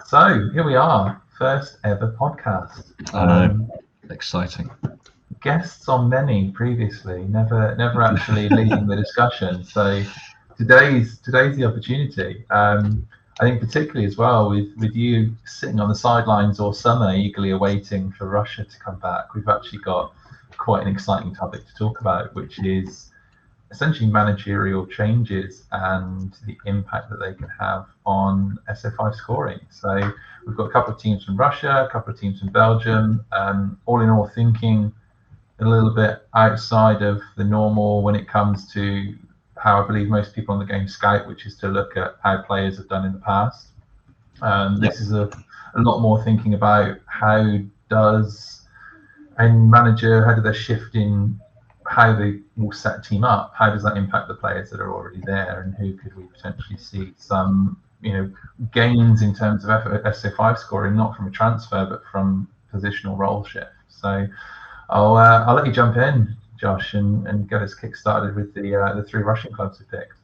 So here we are, first ever podcast. I know, exciting. Guests on many previously, never actually leading the discussion. So today's the opportunity. I think particularly as well with you sitting on the sidelines all summer, eagerly awaiting for Russia to come back. We've actually got quite an exciting topic to talk about, which is essentially managerial changes and the impact that they can have on SO5 scoring. So we've got a couple of teams from Russia, a couple of teams from Belgium, all in all thinking a little bit outside of the normal when it comes to how I believe most people on the game scout, which is to look at how players have done in the past. This is a lot more thinking about how does a manager, how do they shift in how they will set a team up, how does that impact the players that are already there, and who could we potentially see some gains in terms of SO5 scoring, not from a transfer but from positional role shift. So I'll let you jump in, Josh, and get us kick-started with the three Russian clubs we picked.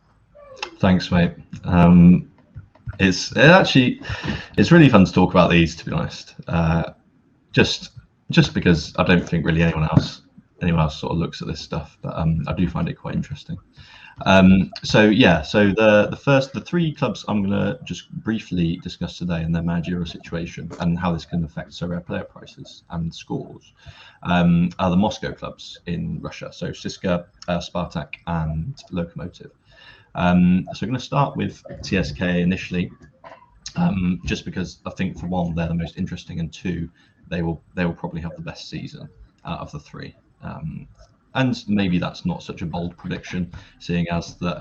Thanks, mate. It's really fun to talk about these, to be honest. Just because I don't think really anyone else sort of looks at this stuff, but I do find it quite interesting. So the three clubs I'm going to just briefly discuss today and their managerial situation and how this can affect Sorare player prices and scores are the Moscow clubs in Russia. So CSKA, Spartak, and Lokomotiv. So I'm going to start with CSKA initially, just because I think for one they're the most interesting, and two they will probably have the best season out of the three. And maybe that's not such a bold prediction, seeing as that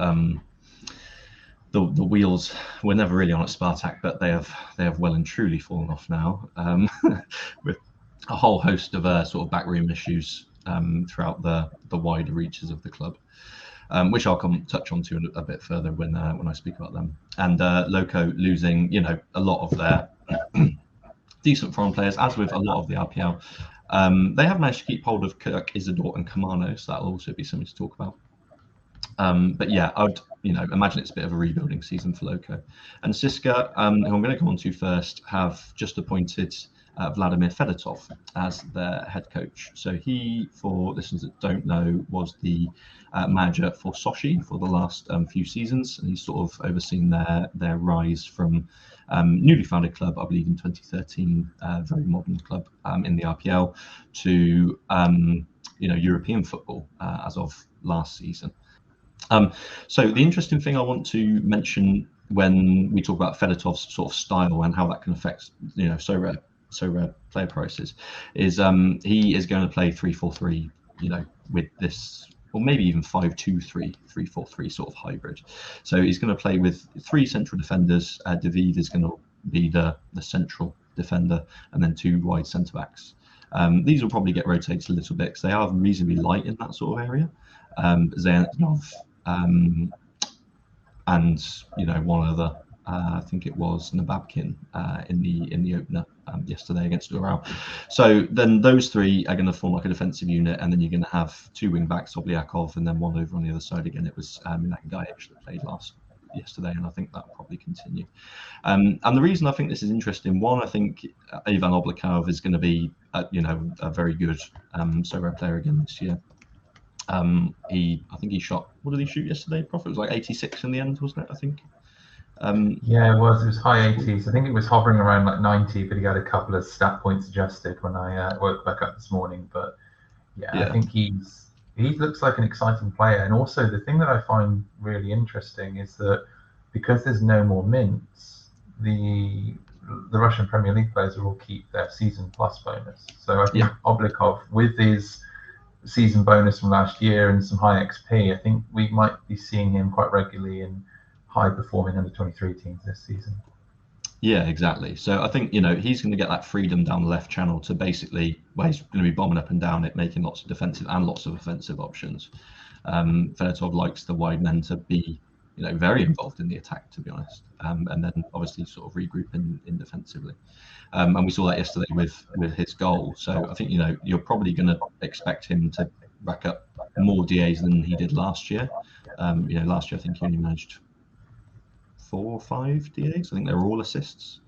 the wheels were never really on at Spartak, but they have well and truly fallen off now, with a whole host of sort of backroom issues throughout the wider reaches of the club, which I'll touch on to a bit further when I speak about them. And Loco losing a lot of their decent foreign players, as with a lot of the RPL. They have managed to keep hold of Kirk, Isidore, and Kamano, so that'll also be something to talk about. But yeah, I would imagine it's a bit of a rebuilding season for Loco. And CSKA, who I'm going to come on to first, have just appointed Vladimir Fedotov as their head coach. So he, for listeners that don't know, was the manager for Sochi for the last few seasons, and he's sort of overseen their rise from newly founded club, I believe in 2013, very modern club in the RPL, to European football as of last season. So the interesting thing I want to mention when we talk about Fedotov's sort of style and how that can affect Sorare player prices is he is going to play 3-4-3, with this, or maybe even 5-2-3, 3-4-3 sort of hybrid. So he's going to play with three central defenders. David is going to be the central defender, and then two wide centre backs. These will probably get rotated a little bit because they are reasonably light in that sort of area. Zayanov, and one other. I think it was Nababkin in the opener yesterday against Ural. So then those three are going to form like a defensive unit, and then you're going to have two wing backs, Obliakov, and then one over on the other side again. It was Minak Gajic that played yesterday, and I think that will probably continue. And the reason I think this is interesting, one, I think Ivan Obliakov is going to be a very good Sorare player again this year. I think he shot. What did he shoot yesterday, Prof? It was like 86 in the end, wasn't it? I think. Yeah, it was high 80s. I think it was hovering around like 90, but he had a couple of stat points adjusted when I woke back up this morning. But yeah, I think he looks like an exciting player. And also the thing that I find really interesting is that because there's no more mints, the Russian Premier League players will all keep their season plus bonus. So I think Oblikov, with his season bonus from last year and some high XP, I think we might be seeing him quite regularly in high-performing under-23 teams this season. Yeah, exactly. So I think he's going to get that freedom down the left channel to basically, he's going to be bombing up and down it, making lots of defensive and lots of offensive options. Fedotov likes the wide men to be, very involved in the attack, to be honest, and then obviously sort of regroup in defensively. And we saw that yesterday with his goal. So I think you're probably going to expect him to rack up more DAs than he did last year. Last year I think he only managed 4 or 5 DAs. I think they were all assists.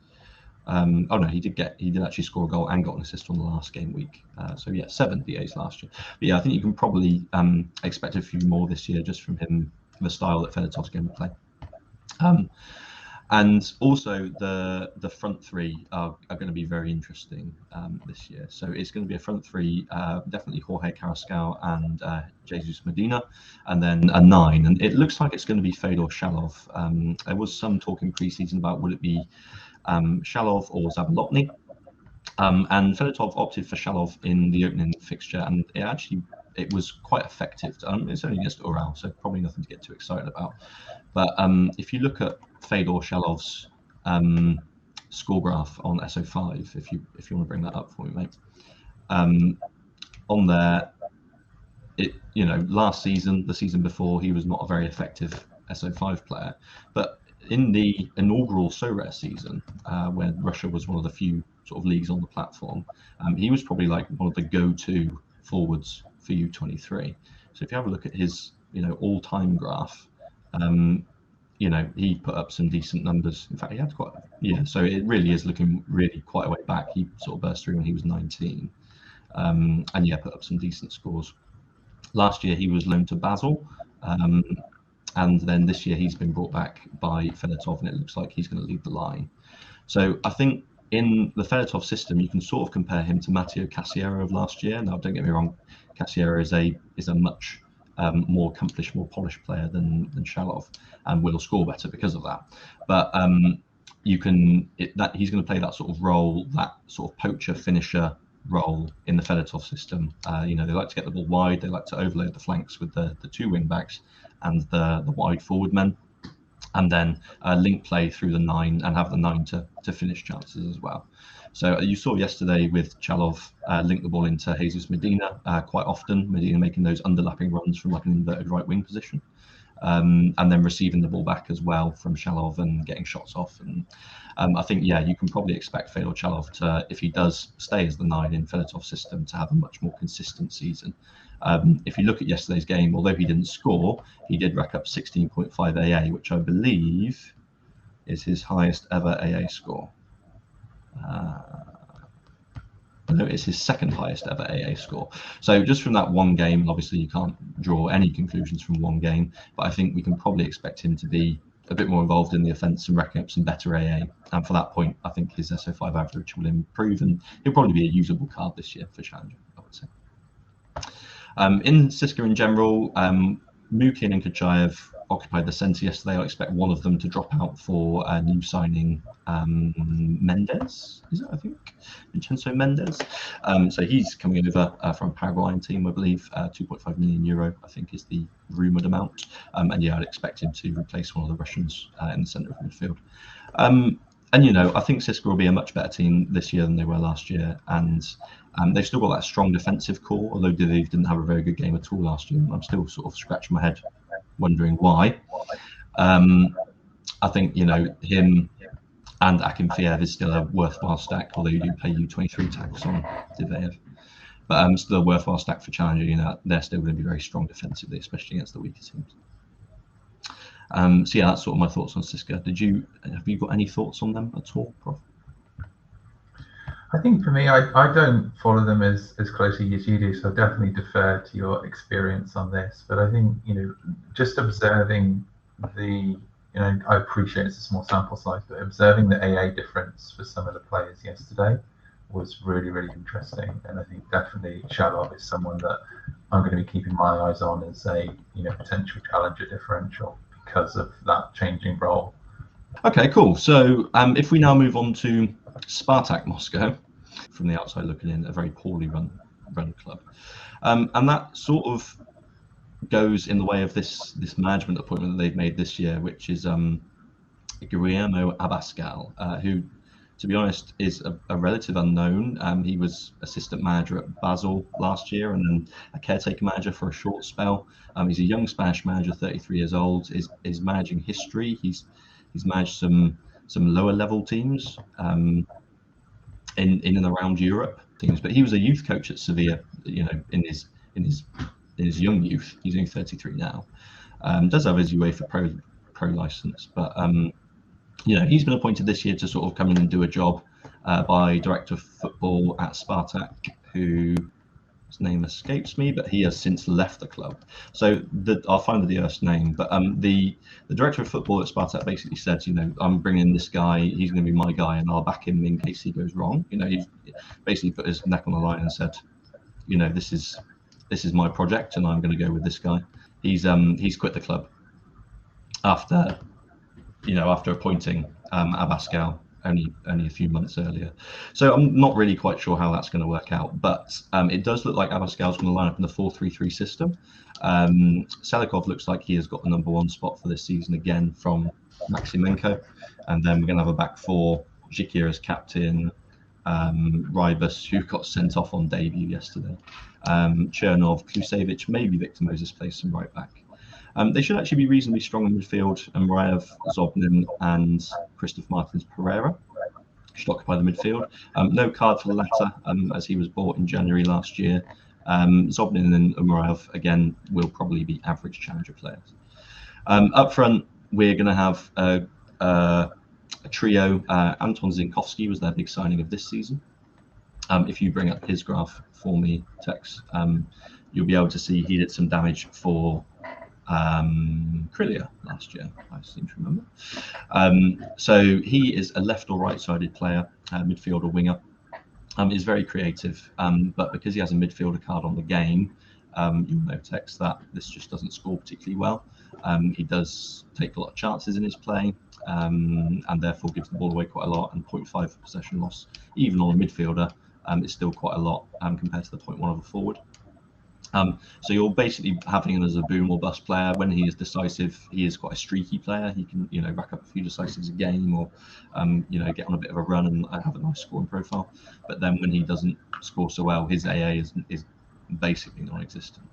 Oh no, he did actually score a goal and got an assist on the last game week. So yeah, 7 DAs last year. But yeah, I think you can probably expect a few more this year just from him, the style that Fedotov's going to play. And also the front three are going to be very interesting this year. So it's going to be a front three, definitely Jorge Carrascal and Jesus Medina, and then a 9. And it looks like it's going to be Fedor Shalov. There was some talk in pre-season about would it be Shalov or Zabolotny. And Fedotov opted for Shalov in the opening fixture, and it was quite effective. It's only against Ural, so probably nothing to get too excited about. But if you look at Fedor Shalov's score graph on SO5, if you want to bring that up for me, mate, on there, last season, the season before, he was not a very effective SO5 player, but in the inaugural Sorare season, where Russia was one of the few sort of leagues on the platform, he was probably like one of the go-to forwards for U23. So if you have a look at his, all-time graph, he put up some decent numbers. In fact, he had so it really is looking really quite a way back. He sort of burst through when he was 19, and put up some decent scores. Last year he was loaned to Basel, and then this year he's been brought back by Fedotov, and it looks like he's going to lead the line. So I think in the Fedotov system, you can sort of compare him to Matteo Cassiero of last year. Now, don't get me wrong, Cassiero is a much more accomplished, more polished player than Shalov, and will score better because of that. But he's going to play that sort of role, that sort of poacher finisher role in the Fedotov system. They like to get the ball wide, they like to overload the flanks with the two wing backs and the wide forward men, and then link play through the 9 and have the 9 to finish chances as well. So you saw yesterday with Chalov link the ball into Jesus Medina quite often, Medina making those underlapping runs from like an inverted right wing position, and then receiving the ball back as well from Shalov and getting shots off. And I think, you can probably expect Fedor Chalov to, if he does stay as the 9 in Fedotov's system, to have a much more consistent season. If you look at yesterday's game, although he didn't score, he did rack up 16.5 AA, which I believe is his highest ever AA score. No, it's his second highest ever AA score. So just from that one game, obviously you can't draw any conclusions from one game, but I think we can probably expect him to be a bit more involved in the offence and racking up some better AA. And for that point, I think his SO5 average will improve, and he'll probably be a usable card this year for Challenger, I would say. In CSKA in general, Mukin and Kachaev occupied the centre yesterday. I expect one of them to drop out for a new signing, Mendes, is it, I think? Vincenzo Mendes. So he's coming over from a Paraguayan team, I believe. 2.5 million euro, I think, is the rumoured amount. And I'd expect him to replace one of the Russians in the centre of midfield. And I think CSKA will be a much better team this year than they were last year, and they've still got that strong defensive core, although they didn't have a very good game at all last year. I'm still sort of scratching my head wondering why. I think him and Akinfeev is still a worthwhile stack, although you do pay U23 tax on Diveev. But still a worthwhile stack for Challenger. They're still going to be very strong defensively, especially against the weaker teams. So that's sort of my thoughts on CSKA. Have you got any thoughts on them at all, Prof? I think for me, I don't follow them as closely as you do, so I definitely defer to your experience on this. But I think, just observing I appreciate it's a small sample size, but observing the AA difference for some of the players yesterday was really, really interesting. And I think definitely Shalov is someone that I'm going to be keeping my eyes on as a potential Challenger differential because of that changing role. Okay, cool. So if we now move on to Spartak Moscow, from the outside looking in, a very poorly run club, and that sort of goes in the way of this management appointment that they've made this year, which is Guillermo Abascal, who, to be honest, is a relative unknown. He was assistant manager at Basel last year and then a caretaker manager for a short spell. He's a young Spanish manager, 33 years old. His managing history, he's managed some lower level teams in and around Europe teams, but he was a youth coach at Sevilla, in his young youth. He's only 33 now. Does have his UEFA Pro license, but he's been appointed this year to sort of come in and do a job by Director of Football at Spartak, who his name escapes me, but he has since left the club. So I'll find the first name, but the Director of Football at Spartak basically said, I'm bringing this guy, he's going to be my guy, and I'll back him in case he goes wrong. He basically put his neck on the line and said, this is my project, and I'm going to go with this guy. He's quit the club after appointing Abascal only a few months earlier. So I'm not really quite sure how that's going to work out, but it does look like Abascal's going to line up in the 4-3-3 system. Selikov looks like he has got the #1 spot for this season again from Maximenko, and then we're going to have a back four: Zhikir as captain, Rybus, who got sent off on debut yesterday, Chernov, Klusevic, maybe Victor Moses plays some right back. They should actually be reasonably strong in midfield, and Muraev, Zobnin, and Christoph Martins Pereira should occupy the midfield. No card for the latter, as he was bought in January last year. Zobnin and Muraev, again, will probably be average challenger players. Up front, we're going to have a trio. Anton Zinkovsky was their big signing of this season. If you bring up his graph for me, Tex, you'll be able to see he did some damage for Krylia last year, I seem to remember. So he is a left or right-sided player, midfielder, winger. He's very creative, but because he has a midfielder card on the game, you'll notice that this just doesn't score particularly well. He does take a lot of chances in his play, and therefore gives the ball away quite a lot, and 0.5 possession loss, even on a midfielder, is still quite a lot compared to the 0.1 of a forward. So you're basically having him as a boom or bust player. When he is decisive, he is quite a streaky player. He can, rack up a few decisives a game, or get on a bit of a run and have a nice scoring profile. But then when he doesn't score so well, his AA is basically non-existent.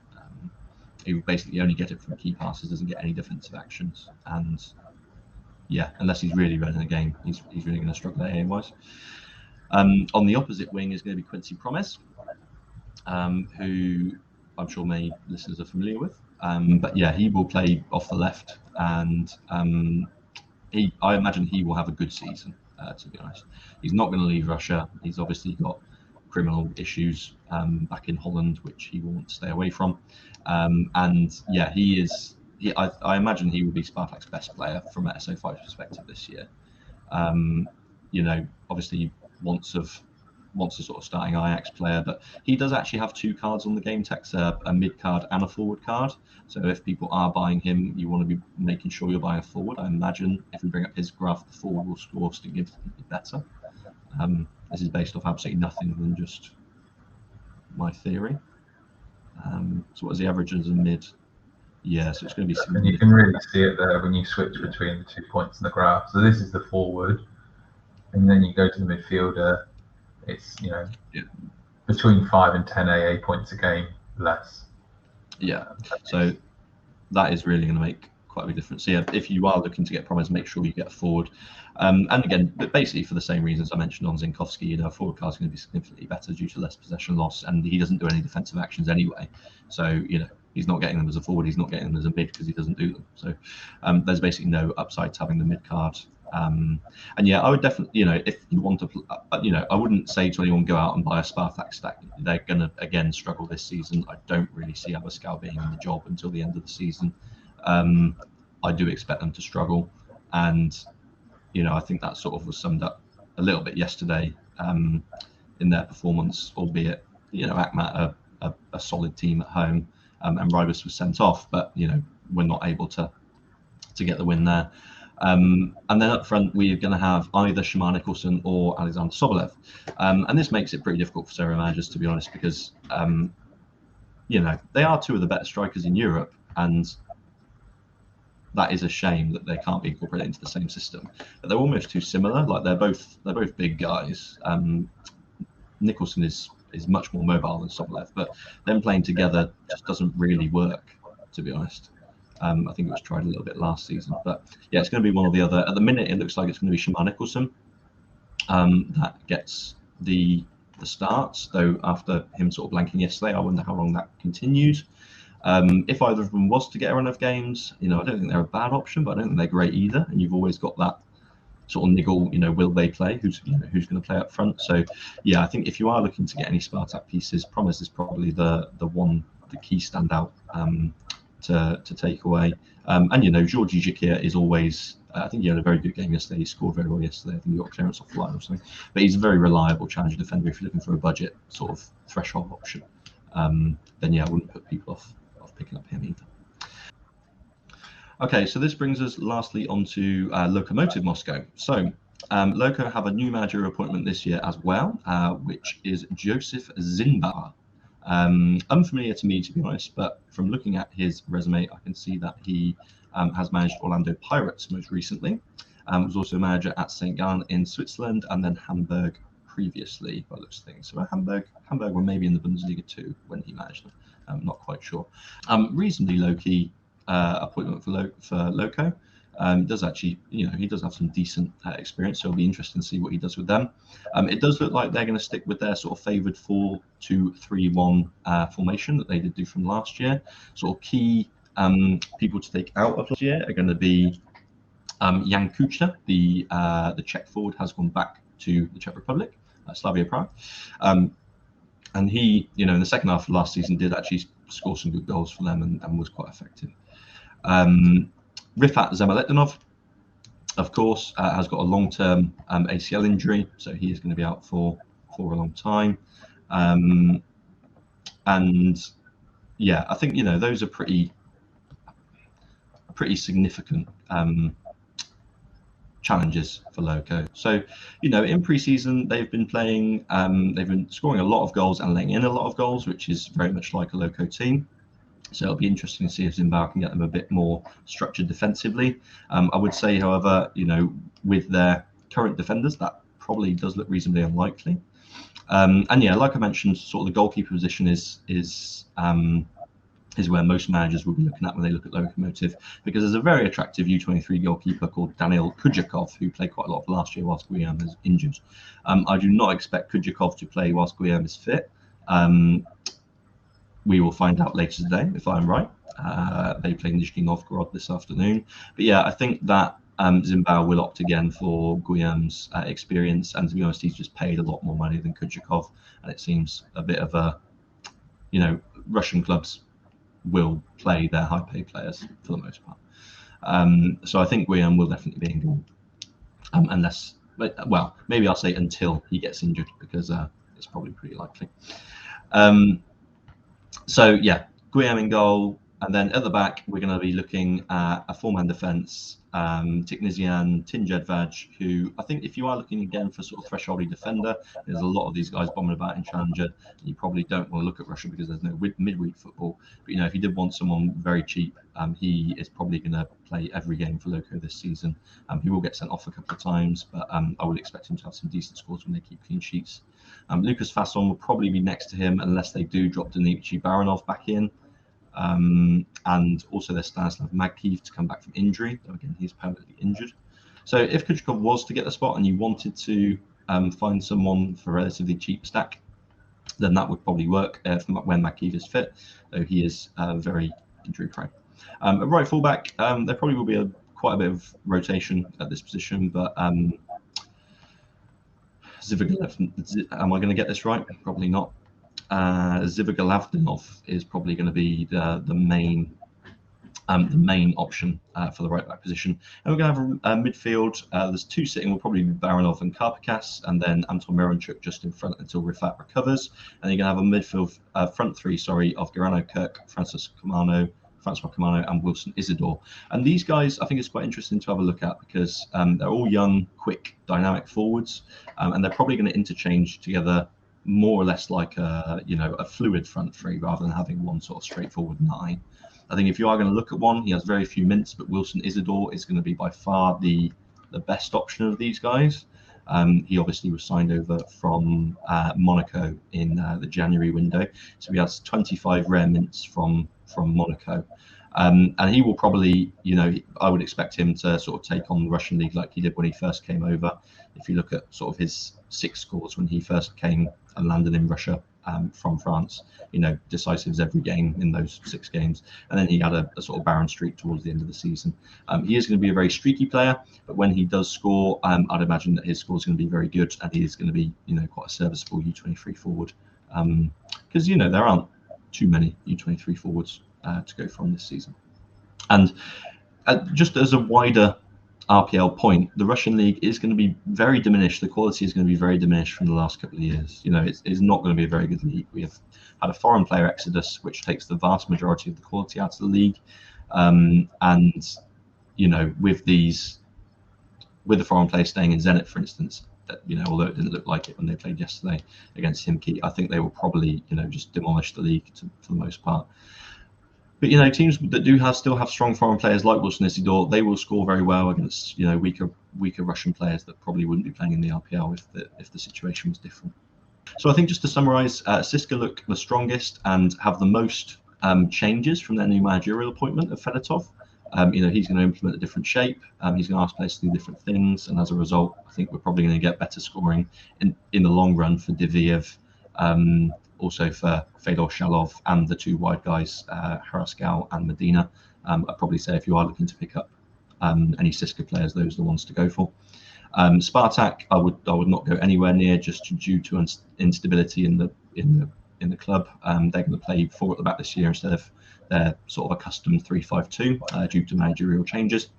He would basically only get it from key passes, doesn't get any defensive actions, and unless he's really running the game, he's really going to struggle AA wise. On the opposite wing is going to be Quincy Promes, who I'm sure many listeners are familiar with, but he will play off the left, and I imagine he will have a good season. To be honest, he's not going to leave Russia. He's obviously got criminal issues back in Holland, which he will want to stay away from, and he is. I imagine he will be Spartak's best player from an SO5 perspective this year. Obviously wants a sort of starting Ajax player, but he does actually have two cards on the game text, a mid card and a forward card. So if people are buying him, you want to be making sure you're buying a forward. I imagine if we bring up his graph, the forward will score significantly better. This is based off absolutely nothing than just my theory. So what is the average as a mid? Yeah, so it's going to be. And you can really see it there when you switch between the 2 points in the graph. So this is the forward, and then you go to the midfielder. It's between 5 and 10 AA points a game less. Yeah, so that is really going to make quite a big difference. So if you are looking to get Promes, make sure you get a forward. And again, basically for the same reasons I mentioned on Zinkovsky, a forward card is going to be significantly better due to less possession loss, and he doesn't do any defensive actions anyway. So he's not getting them as a forward, he's not getting them as a mid because he doesn't do them. So there's basically no upside to having the mid card. And I would definitely, if you want to, I wouldn't say to anyone go out and buy a Spartak stack. They're going to again struggle this season. I don't really see Abascal being in the job until the end of the season. I do expect them to struggle, and I think that sort of was summed up a little bit yesterday in their performance, albeit Akmat a solid team at home, and Rybus was sent off, but we're not able to get the win there. And then up front, we're going to have either Shamar Nicholson or Alexander Sobolev. And this makes it pretty difficult for Serie A managers, to be honest, because, they are two of the better strikers in Europe. And that is a shame that they can't be incorporated into the same system. But they're almost too similar. Like they're both big guys. Nicholson is much more mobile than Sobolev, but them playing together just doesn't really work, to be honest. I think it was tried a little bit last season, but it's going to be one or the other. At the minute, it looks like it's going to be Shamar Nicholson that gets the starts, though after him sort of blanking yesterday, I wonder how long that continued. If either of them was to get a run of games, I don't think they're a bad option, but I don't think they're great either. And you've always got that sort of niggle, will they play? Who's going to play up front? So yeah, I think if you are looking to get any Spartak pieces, Promise is probably the key standout to take away. And Georgi Jakir is always. I think he had a very good game yesterday. He scored very well yesterday. I think he got clearance off the line or something. But he's a very reliable challenger defender if you're looking for a budget sort of threshold option. Then yeah, I wouldn't put people off picking up him either. Okay, so this brings us lastly onto Lokomotiv Moscow. So Loko have a new managerial appointment this year as well, which is Joseph Zinbauer. Unfamiliar to me, to be honest, but from looking at his resume, I can see that he has managed Orlando Pirates most recently. Was also a manager at St. Gallen in Switzerland, and then Hamburg previously, by looks of things. So Hamburg were maybe in the Bundesliga too when he managed them. I'm not quite sure. Reasonably low-key appointment for Loko. Does actually, he does have some decent experience, so it'll be interesting to see what he does with them. It does look like they're going to stick with their sort of favoured 4-2-3-1 formation that they did do from last year. Sort of key people to take out of last year are going to be Jan Kuchta, the Czech forward, has gone back to the Czech Republic, Slavia Prague. And he, in the second half of last season, did actually score some good goals for them and was quite effective. Rifat Zemaletdinov, of course, has got a long-term ACL injury, so he is going to be out for a long time. And yeah, I think those are pretty significant challenges for Loko. So, in pre-season they've been playing, they've been scoring a lot of goals and letting in a lot of goals, which is very much like a Loko team. So it'll be interesting to see if Zinbauer can get them a bit more structured defensively. I would say, however, with their current defenders, that probably does look reasonably unlikely. And yeah, like I mentioned, sort of the goalkeeper position is where most managers will be looking at when they look at Lokomotiv, because there's a very attractive U23 goalkeeper called Daniil Kudjakov, who played quite a lot last year whilst Guillaume is injured. I do not expect Kudjakov to play whilst Guillaume is fit. We will find out later today if I'm right. They play Nizhny Novgorod this afternoon. But yeah, I think that Zinbauer will opt again for Guillaume's experience, and to be honest, he's just paid a lot more money than Kudjakov, and it seems a bit of a, Russian clubs will play their high-paid players for the most part. So I think Guillaume will definitely be in goal, unless, well, maybe I'll say until he gets injured, because it's probably pretty likely. So yeah, Guillaume in goal, and then at the back we're going to be looking at a four-man defence. Tiknizian, Tinjedvaj, who I think if you are looking again for sort of thresholdy defender, there's a lot of these guys bombing about in Challenger. You probably don't want to look at Russia because there's no midweek football. But if you did want someone very cheap, he is probably going to play every game for Loko this season. He will get sent off a couple of times, but I would expect him to have some decent scores when they keep clean sheets. Lucas Fasson will probably be next to him unless they do drop Dmitry Baranov back in. And also there's Stanislav Magkiv to come back from injury, though again he's permanently injured. So if Kudjakov was to get the spot and you wanted to find someone for a relatively cheap stack, then that would probably work when Magkiv is fit, though he is very injury prone. At right fullback, there probably will be quite a bit of rotation at this position, but Zivigalev, am I going to get this right? Probably not. Zivigalavdinov is probably going to be the main option for the right back position. And we're going to have a midfield. There's two sitting. Will probably be Baranov and Karpakas, and then Anton Mironchuk just in front until Rifat recovers. And you're going to have a midfield front three, of Garano Kirk, Francois Camano, and Wilson Isidore. And these guys, I think it's quite interesting to have a look at because they're all young, quick, dynamic forwards, and they're probably going to interchange together more or less like a fluid front three rather than having one sort of straightforward nine. I think if you are going to look at one, he has very few mints, but Wilson Isidore is going to be by far the best option of these guys. He obviously was signed over from Monaco in the January window, so he has 25 rare mints from Monaco. And he will probably, I would expect him to sort of take on the Russian league like he did when he first came over. If you look at sort of his 6 scores when he first came and landed in Russia, from France. Decisives every game in those 6 games, and then he had a sort of barren streak towards the end of the season. He is going to be a very streaky player, but when he does score, I'd imagine that his score is going to be very good, and he is going to be quite a serviceable U23 forward, because there aren't too many U23 forwards to go from this season. And just as a wider RPL point, the Russian league is going to be very diminished. The quality is going to be very diminished from the last couple of years. It's not going to be a very good league. We have had a foreign player exodus, which takes the vast majority of the quality out of the league. And with the foreign players staying in Zenit, for instance, that although it didn't look like it when they played yesterday against Himki, I think they will probably just demolish the league for the most part. But teams that still have strong foreign players like Wilson Isidore, they will score very well against weaker Russian players that probably wouldn't be playing in the RPL if the situation was different. So I think, just to summarise, CSKA look the strongest and have the most changes from their new managerial appointment of Fedotov. He's going to implement a different shape. He's going to ask players to do different things, and as a result, I think we're probably going to get better scoring in the long run for Diviev. Also for Fedor Shalov and the 2 wide guys, Haraskal and Medina. I'd probably say if you are looking to pick up any CSKA players, those are the ones to go for. Spartak, I would not go anywhere near, just due to instability in the club. They're going to play 4 at the back this year instead of their sort of accustomed 3-5-2 due to managerial changes.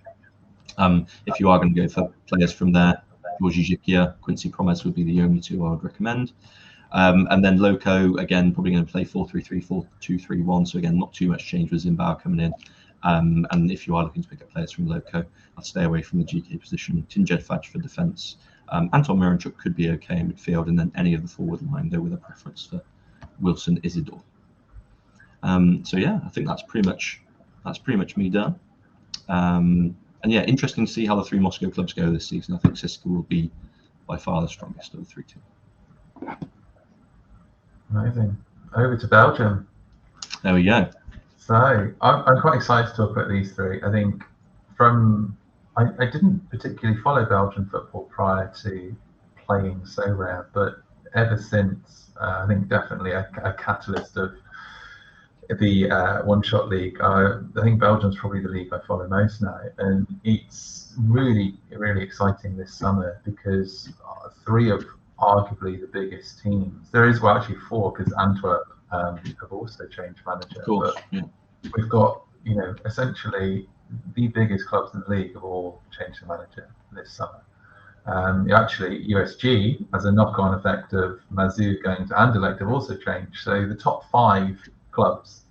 If you are going to go for players from there, Georgi Zhikia, Quincy Promes would be the only 2 I would recommend. And then Loco, again, probably going to play 4-3-3, 4-2-3-1. So again, not too much change with Zimbabwe coming in. And if you are looking to pick up players from Loco, I'd stay away from the GK position. Tinjed Faj for defence. Anton Miranchuk could be okay in midfield, and then any of the forward line, though, with a preference for Wilson Isidore. So yeah, I think that's pretty much me done. And yeah, interesting to see how the 3 Moscow clubs go this season. I think CSKA will be by far the strongest of the 3 teams. Amazing. Over to Belgium. There we go. So I'm quite excited to talk about these 3. I think I didn't particularly follow Belgian football prior to playing Sorare, but ever since, I think definitely a catalyst of the one-shot league. I think Belgium's probably the league I follow most now, and it's really, really exciting this summer because 3 of arguably the biggest teams. There is actually 4, because Antwerp have also changed manager. Of course, but yeah. We've got essentially the biggest clubs in the league have all changed the manager this summer. Actually, USG, as a knock-on effect of Mazou going to Anderlecht, have also changed. So the top 5 clubs,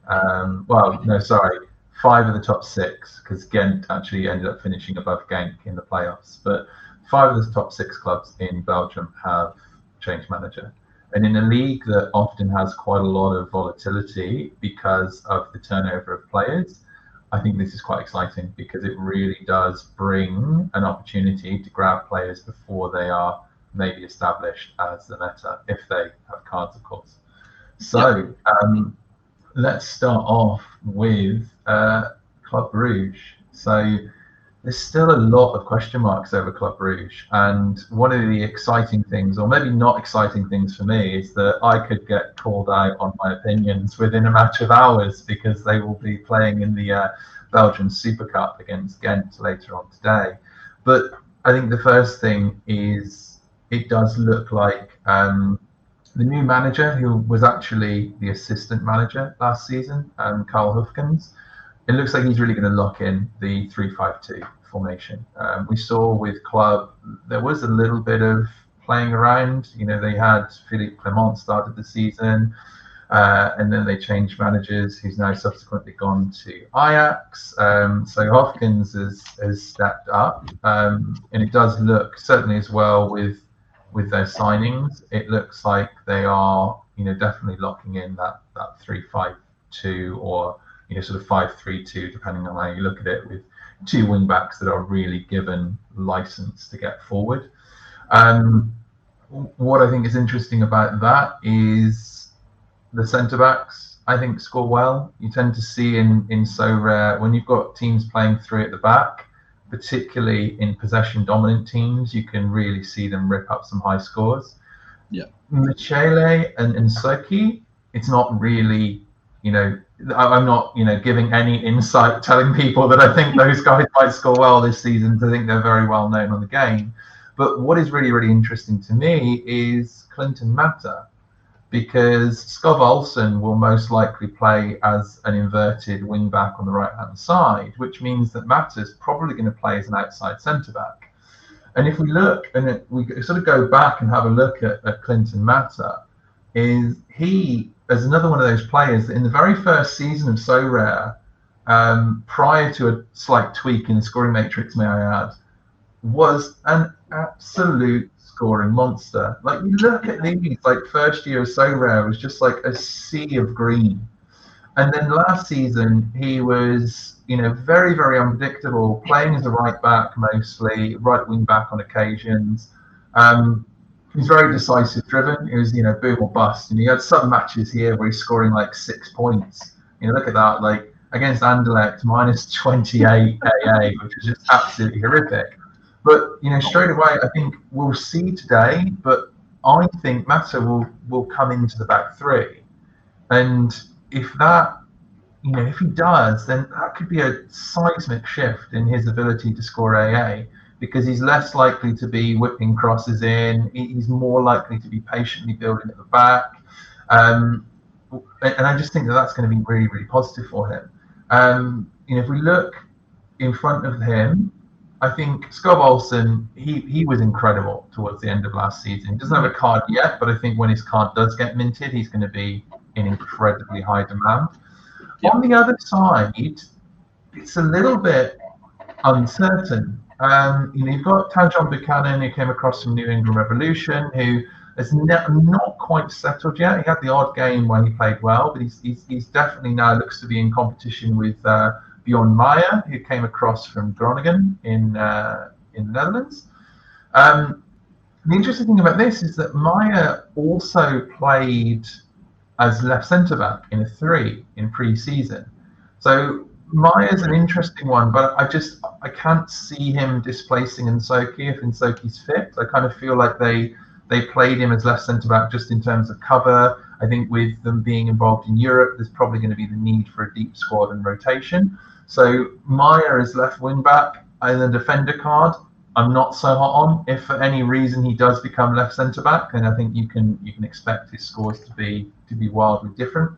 5 of the top 6, because Ghent actually ended up finishing above Genk in the playoffs. But 5 of the top 6 clubs in Belgium have changed manager. And in a league that often has quite a lot of volatility because of the turnover of players, I think this is quite exciting because it really does bring an opportunity to grab players before they are maybe established as the meta, if they have cards, of course. So let's start off with Club Brugge. So there's still a lot of question marks over Club Brugge, and one of the exciting things, or maybe not exciting things for me, is that I could get called out on my opinions within a match of hours because they will be playing in the Belgian Super Cup against Ghent later on today. But I think the first thing is it does look like the new manager, who was actually the assistant manager last season, Karl Hufkens, it looks like he's really going to lock in the 3-5-2 formation. We saw with Club, there was a little bit of playing around. They had Philippe Clement started the season, and then they changed managers, who's now subsequently gone to Ajax. So Hofkins has stepped up, and it does look, certainly as well with their signings, it looks like they are definitely locking in that 3-5-2 or sort of 5-3-2, depending on how you look at it, with 2 wing backs that are really given license to get forward. What I think is interesting about that is the centre backs, I think, score well. You tend to see in Sorare, when you've got teams playing 3 at the back, particularly in possession dominant teams, you can really see them rip up some high scores. Yeah. Michele and Soki, it's not really, I'm not, giving any insight telling people that I think those guys might score well this season. I think they're very well known on the game. But what is really, really interesting to me is Clinton Mata, because Skov Olsen will most likely play as an inverted wing back on the right-hand side, which means that Mata's probably going to play as an outside centre-back. And if we look, and we sort of go back and have a look at Clinton Mata, is he as another one of those players that in the very first season of Sorare, prior to a slight tweak in the scoring matrix, may I add, was an absolute scoring monster. Like, you look at these, like, first year of Sorare was just like a sea of green. And then last season, he was, very, very unpredictable, playing as a right back mostly, right wing back on occasions. He's very decisive driven. It was, boom or bust. And he had some matches here where he's scoring like 6 points. Look at that, like against Anderlecht, minus 28 AA, which is just absolutely horrific. But, straight away, I think we'll see today, but I think Mata will come into the back three. And if that, if he does, then that could be a seismic shift in his ability to score AA, because he's less likely to be whipping crosses in. He's more likely to be patiently building at the back. And I just think that that's going to be really, really positive for him. If we look in front of him, I think Skov Olsen, he was incredible towards the end of last season. He doesn't have a card yet, but I think when his card does get minted, he's going to be in incredibly high demand. Yeah. On the other side, it's a little bit uncertain. You've got Tajon Buchanan, who came across from New England Revolution, who is not quite settled yet. He had the odd game where he played well, but he's definitely now looks to be in competition with Bjorn Meyer, who came across from Groningen in the Netherlands. The interesting thing about this is that Meyer also played as left centre-back in a 3 in pre-season. So Meyer's an interesting one, but I can't see him displacing Nsoki if Nsoki's fit. I kind of feel like they played him as left centre-back just in terms of cover. I think with them being involved in Europe, there's probably going to be the need for a deep squad and rotation. So Meyer is left wing back, and the defender card I'm not so hot on. If for any reason he does become left centre back, then I think you can expect his scores to be wildly different.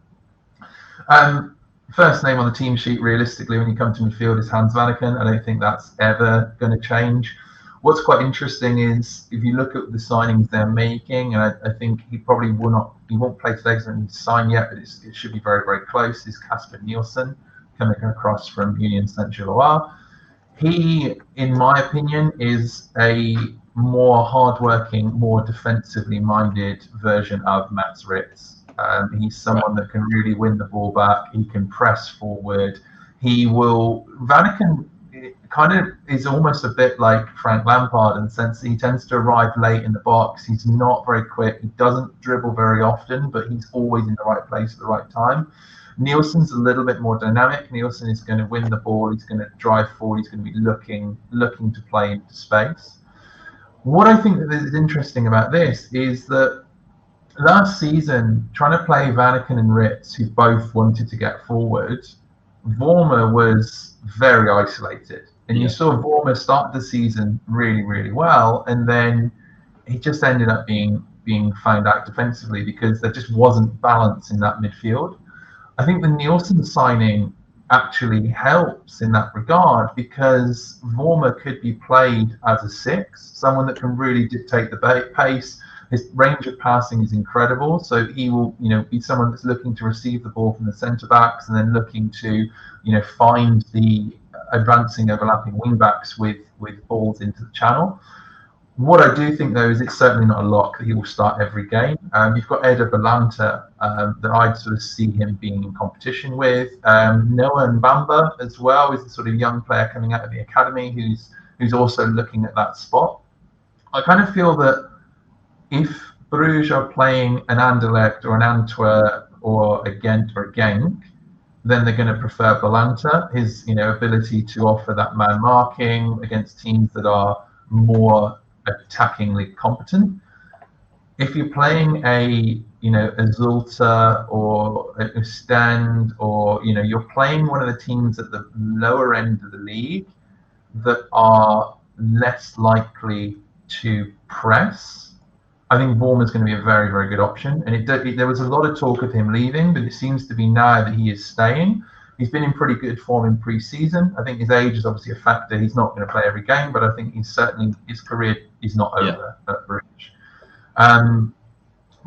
First name on the team sheet, realistically, when you come to midfield, is Hans Vanaken. I don't think that's ever going to change. What's quite interesting is if you look at the signings they're making, and I think he probably won't play today because he hasn't signed yet, but it should be very, very close, is Kasper Nielsen coming across from Union Saint-Gilloise. He, in my opinion, is a more hardworking, more defensively minded version of Mats Ritz. He's someone that can really win the ball back. He can press forward. Vanaken kind of is almost a bit like Frank Lampard in the sense that he tends to arrive late in the box. He's not very quick. He doesn't dribble very often, but he's always in the right place at the right time. Nielsen's a little bit more dynamic. Nielsen is going to win the ball. He's going to drive forward. He's going to be looking to play into space. What I think that is interesting about this is that last season, trying to play Vanaken and Ritz, who both wanted to get forward, Vormer was very isolated. And you saw Vormer start the season really, really well, and then he just ended up being found out defensively because there just wasn't balance in that midfield. I think the Nielsen signing actually helps in that regard because Vormer could be played as a 6, someone that can really dictate the pace. His range of passing is incredible, so he will, be someone that's looking to receive the ball from the centre backs and then looking to, find the advancing, overlapping wing backs with balls into the channel. What I do think, though, is it's certainly not a lock that he will start every game. You've got Eder Balanta that I'd sort of see him being in competition with. Noah Mbamba as well is the sort of young player coming out of the academy who's also looking at that spot. I kind of feel that if Brugge are playing an Anderlecht or an Antwerp or a Ghent or a Genk, then they're going to prefer Balanta. His ability to offer that man marking against teams that are more attackingly competent. if you're playing a Zulta or a Stand, or you're playing one of the teams at the lower end of the league that are less likely to press, I think Vormer's going to be a very, very good option. And there was a lot of talk of him leaving, but it seems to be now that he is staying. He's been in pretty good form in pre-season. I think his age is obviously a factor. He's not going to play every game, but I think his career is not over at Bruges.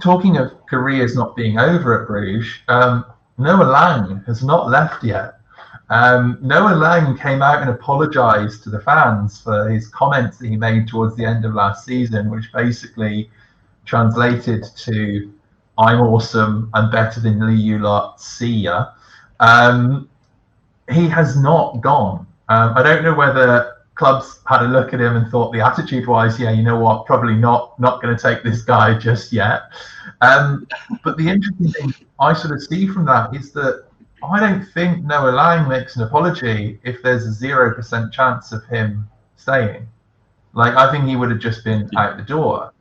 Talking of careers not being over at Bruges, Noah Lang has not left yet. Noah Lang came out and apologised to the fans for his comments that he made towards the end of last season, which basically translated to "I'm awesome, I'm better than you lot, see ya." He has not gone. I don't know whether clubs had a look at him and thought the attitude-wise, yeah, you know what, probably not going to take this guy just yet. But the interesting thing I sort of see from that is that I don't think Noah Lang makes an apology if there's a 0% chance of him staying. Like, I think he would have just been out the door.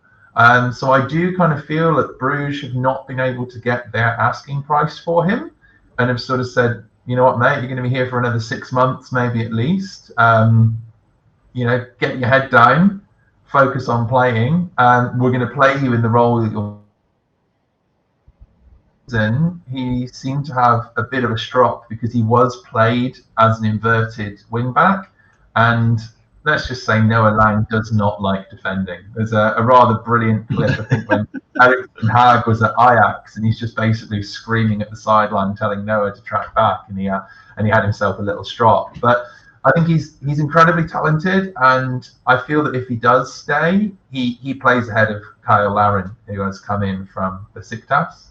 So I do kind of feel that Bruges have not been able to get their asking price for him, and have sort of said, you know what, mate, you're going to be here for another 6 months, maybe at least. Get your head down, focus on playing, and we're going to play you in the role that you're in. He seemed to have a bit of a strop because he was played as an inverted wing back, and let's just say Noah Lang does not like defending. There's a rather brilliant clip, I think, when Erik ten Hag was at Ajax, and he's just basically screaming at the sideline, telling Noah to track back, and he had himself a little strop. But I think he's incredibly talented, and I feel that if he does stay, he plays ahead of Kyle Larin, who has come in from Besiktas.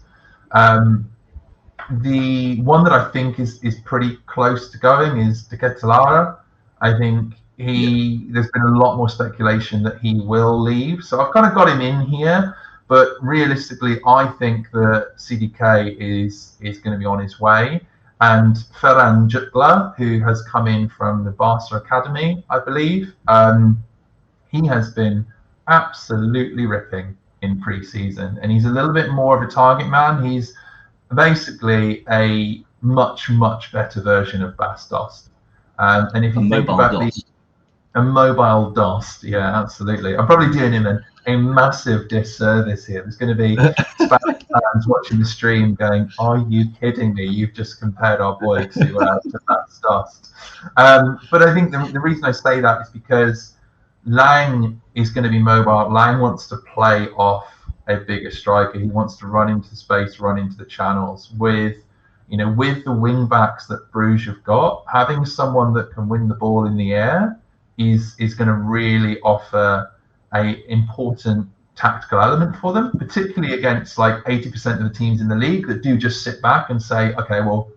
The one that I think is pretty close to going is Tekkers. I think there's been a lot more speculation that he will leave, so I've kind of got him in here. But realistically, I think that CDK is going to be on his way. And Ferran Jutgla, who has come in from the Barca Academy, I believe, he has been absolutely ripping in pre-season, and he's a little bit more of a target man. He's basically a much, much better version of Bastos. And if you think about a mobile Dost, yeah, absolutely. I'm probably doing him a massive disservice here. There's going to be Spanish fans watching the stream going, "Are you kidding me? You've just compared our boy to Bastos." But I think the reason I say that is because Lang is going to be mobile. Lang wants to play off a bigger striker. He wants to run into space, run into the channels. With the wing backs that Bruges have got, having someone that can win the ball in the air is going to really offer a important tactical element for them, particularly against like 80% of the teams in the league that do just sit back and say, okay, well,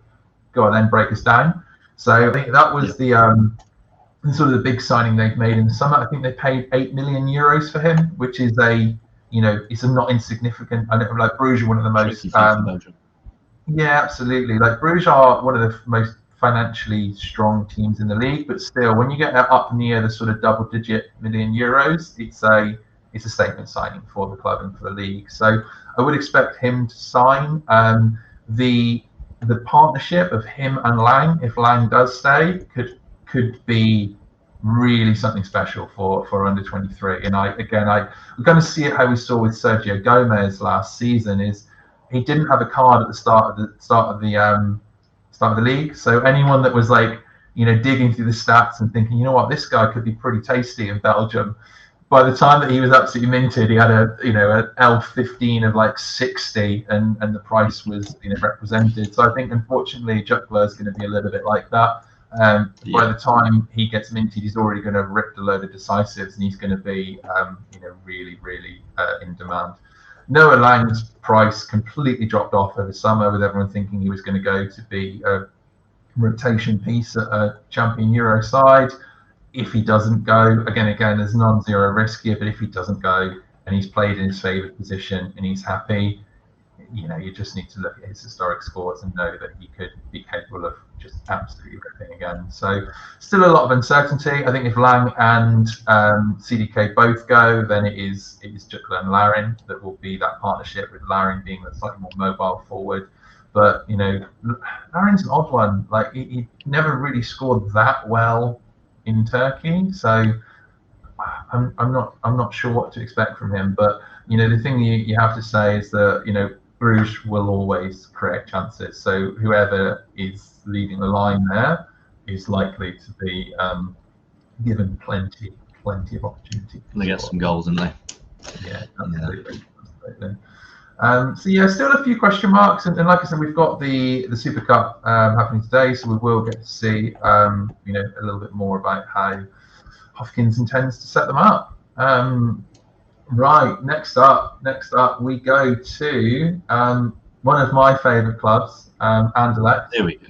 go on then, break us down. So I think that was the sort of the big signing they've made in the summer. I think they paid €8 million for him, which is it's a not insignificant. I know, like Bruges are one of the most yeah, absolutely. Like Bruges are one of the most financially strong teams in the league, but still, when you get up near the sort of double-digit million euros, it's a statement signing for the club and for the league. So I would expect him to sign. The partnership of him and Lang, if Lang does stay, could be really something special for under 23. And we're going to see it how we saw with Sergio Gomez last season. Is he didn't have a card at the start of the league, so anyone that was like digging through the stats and thinking, you know what, this guy could be pretty tasty in Belgium, by the time that he was absolutely minted, he had an L15 of like 60, and the price was represented. So I think unfortunately Jutgla is going to be a little bit like that. By the time he gets minted, he's already going to rip a load of decisives, and he's going to be really, really in demand. Noah Lang's price completely dropped off over summer, with everyone thinking he was going to go to be a rotation piece at a champion Euro side. If he doesn't go, again, there's non-zero risk here, but if he doesn't go and he's played in his favoured position and he's happy, you just need to look at his historic scores and know that he could be capable of just absolutely ripping again. So still a lot of uncertainty. I think if Lang and CDK both go, then it is Jutla and Larin that will be that partnership, with Larin being the slightly more mobile forward. But Larin's an odd one. Like he never really scored that well in Turkey, so I'm not sure what to expect from him. But the thing you have to say is that Bruges will always create chances. So whoever is leading the line there is likely to be given plenty of opportunity. They get some goals, didn't they? Yeah, absolutely. Still a few question marks, and like I said, we've got the Super Cup happening today, so we will get to see a little bit more about how Hopkins intends to set them up. Right, next up we go to one of my favourite clubs, Anderlecht. There we go.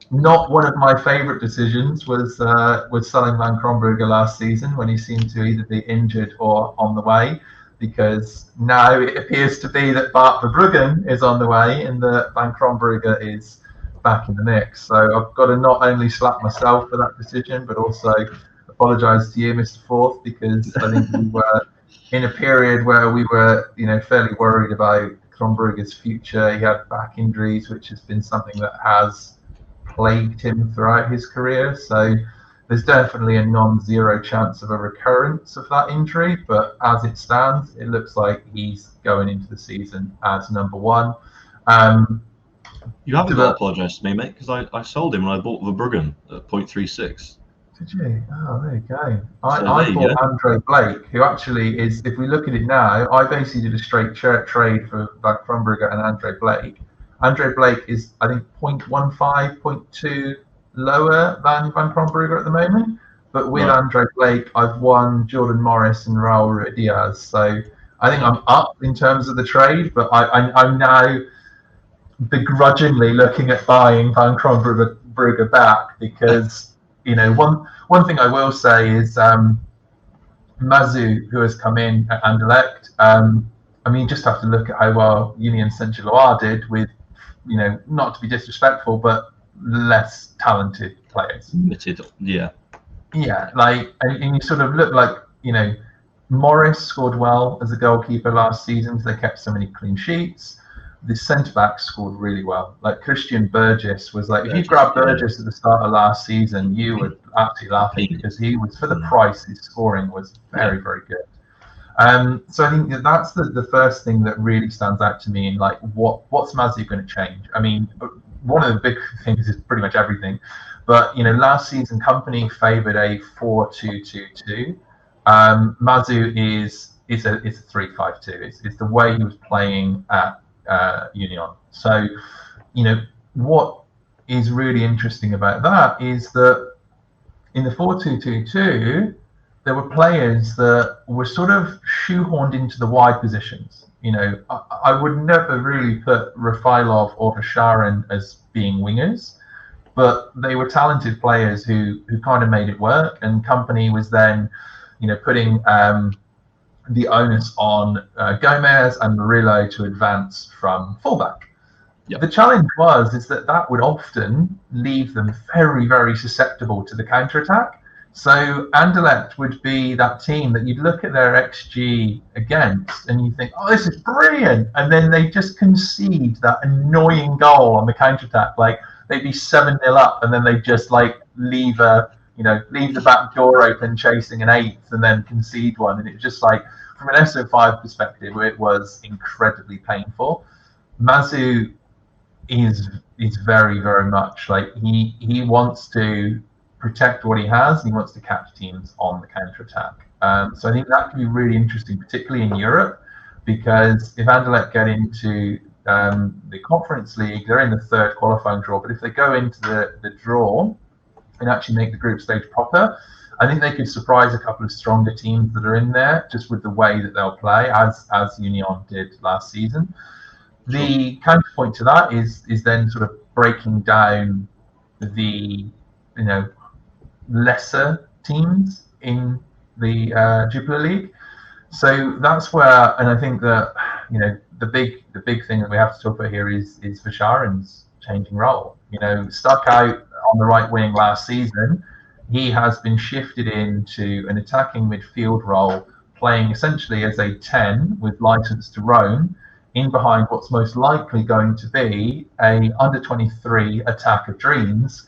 Not one of my favourite decisions was selling Van Krombrugge last season, when he seemed to either be injured or on the way, because now it appears to be that Bart Verbruggen is on the way and that Van Krombrugge is back in the mix. So I've got to not only slap myself for that decision, but also apologise to you, Mr. Forth, because I think we were in a period where we were, fairly worried about Krombrugge's future. He had back injuries, which has been something that has plagued him throughout his career. So there's definitely a non-zero chance of a recurrence of that injury. But as it stands, it looks like he's going into the season as number one. You haven't got to apologise to me, mate, because I sold him when I bought Verbruggen at 0.36. Did you? Oh, there you go. I bought Andre Blake, who actually is, if we look at it now, I basically did a straight trade for Van Krombrugge and Andre Blake. Andre Blake is, I think, 0.15, 0.2 lower than Van Krombrugge at the moment. But with Andre Blake, I've won Jordan Morris and Raul Ruiz. So I think I'm up in terms of the trade, but I'm now begrudgingly looking at buying Van Krombrugge back, because one thing I will say is Mazu, who has come in at Anderlecht, you just have to look at how well Union Saint-Gilloise did with, not to be disrespectful, but less talented players. Limited, yeah. Yeah, and you sort of look like, Morris scored well as a goalkeeper last season, because they kept so many clean sheets. The centre-backs scored really well. Like Christian Burgess was like, if you grabbed Burgess at the start of last season, you were absolutely laughing, because he was, for the price, his scoring was very, very good. So I think that's the first thing that really stands out to me in what's Mazu going to change. I mean, one of the big things is pretty much everything. But, last season, Company favoured a 4-2-2-2. Mazu is a 3-5-2. It's the way he was playing at Union. So, what is really interesting about that is that in the 4-2-2-2, there were players that were sort of shoehorned into the wide positions. I would never really put Rafailov or Hasharin as being wingers, but they were talented players who kind of made it work. And Company was then, putting the onus on Gomez and Murillo to advance from fullback. Yep. The challenge is that would often leave them very, very susceptible to the counter-attack. So Anderlecht would be that team that you'd look at their XG against and you think, oh, this is brilliant. And then they just concede that annoying goal on the counter-attack. Like they'd be 7-0 up and then they just leave the back door open chasing an 8th and then concede one. And it just from an SO5 perspective, it was incredibly painful. Mazu is very, very much he wants to protect what he has, and he wants to catch teams on the counter-attack. So I think that can be really interesting, particularly in Europe, because if Anderlecht get into the Conference League, they're in the third qualifying draw, but if they go into the draw and actually make the group stage proper, I think they could surprise a couple of stronger teams that are in there, just with the way that they'll play, as Union did last season. The counterpoint to that is then sort of breaking down the lesser teams in the Jupiler League. So that's where, and I think that the big thing that we have to talk about here is Vasharin's changing role. Stuck out on the right wing last season. He has been shifted into an attacking midfield role, playing essentially as a 10 with license to roam, in behind what's most likely going to be a under-23 attack of dreams,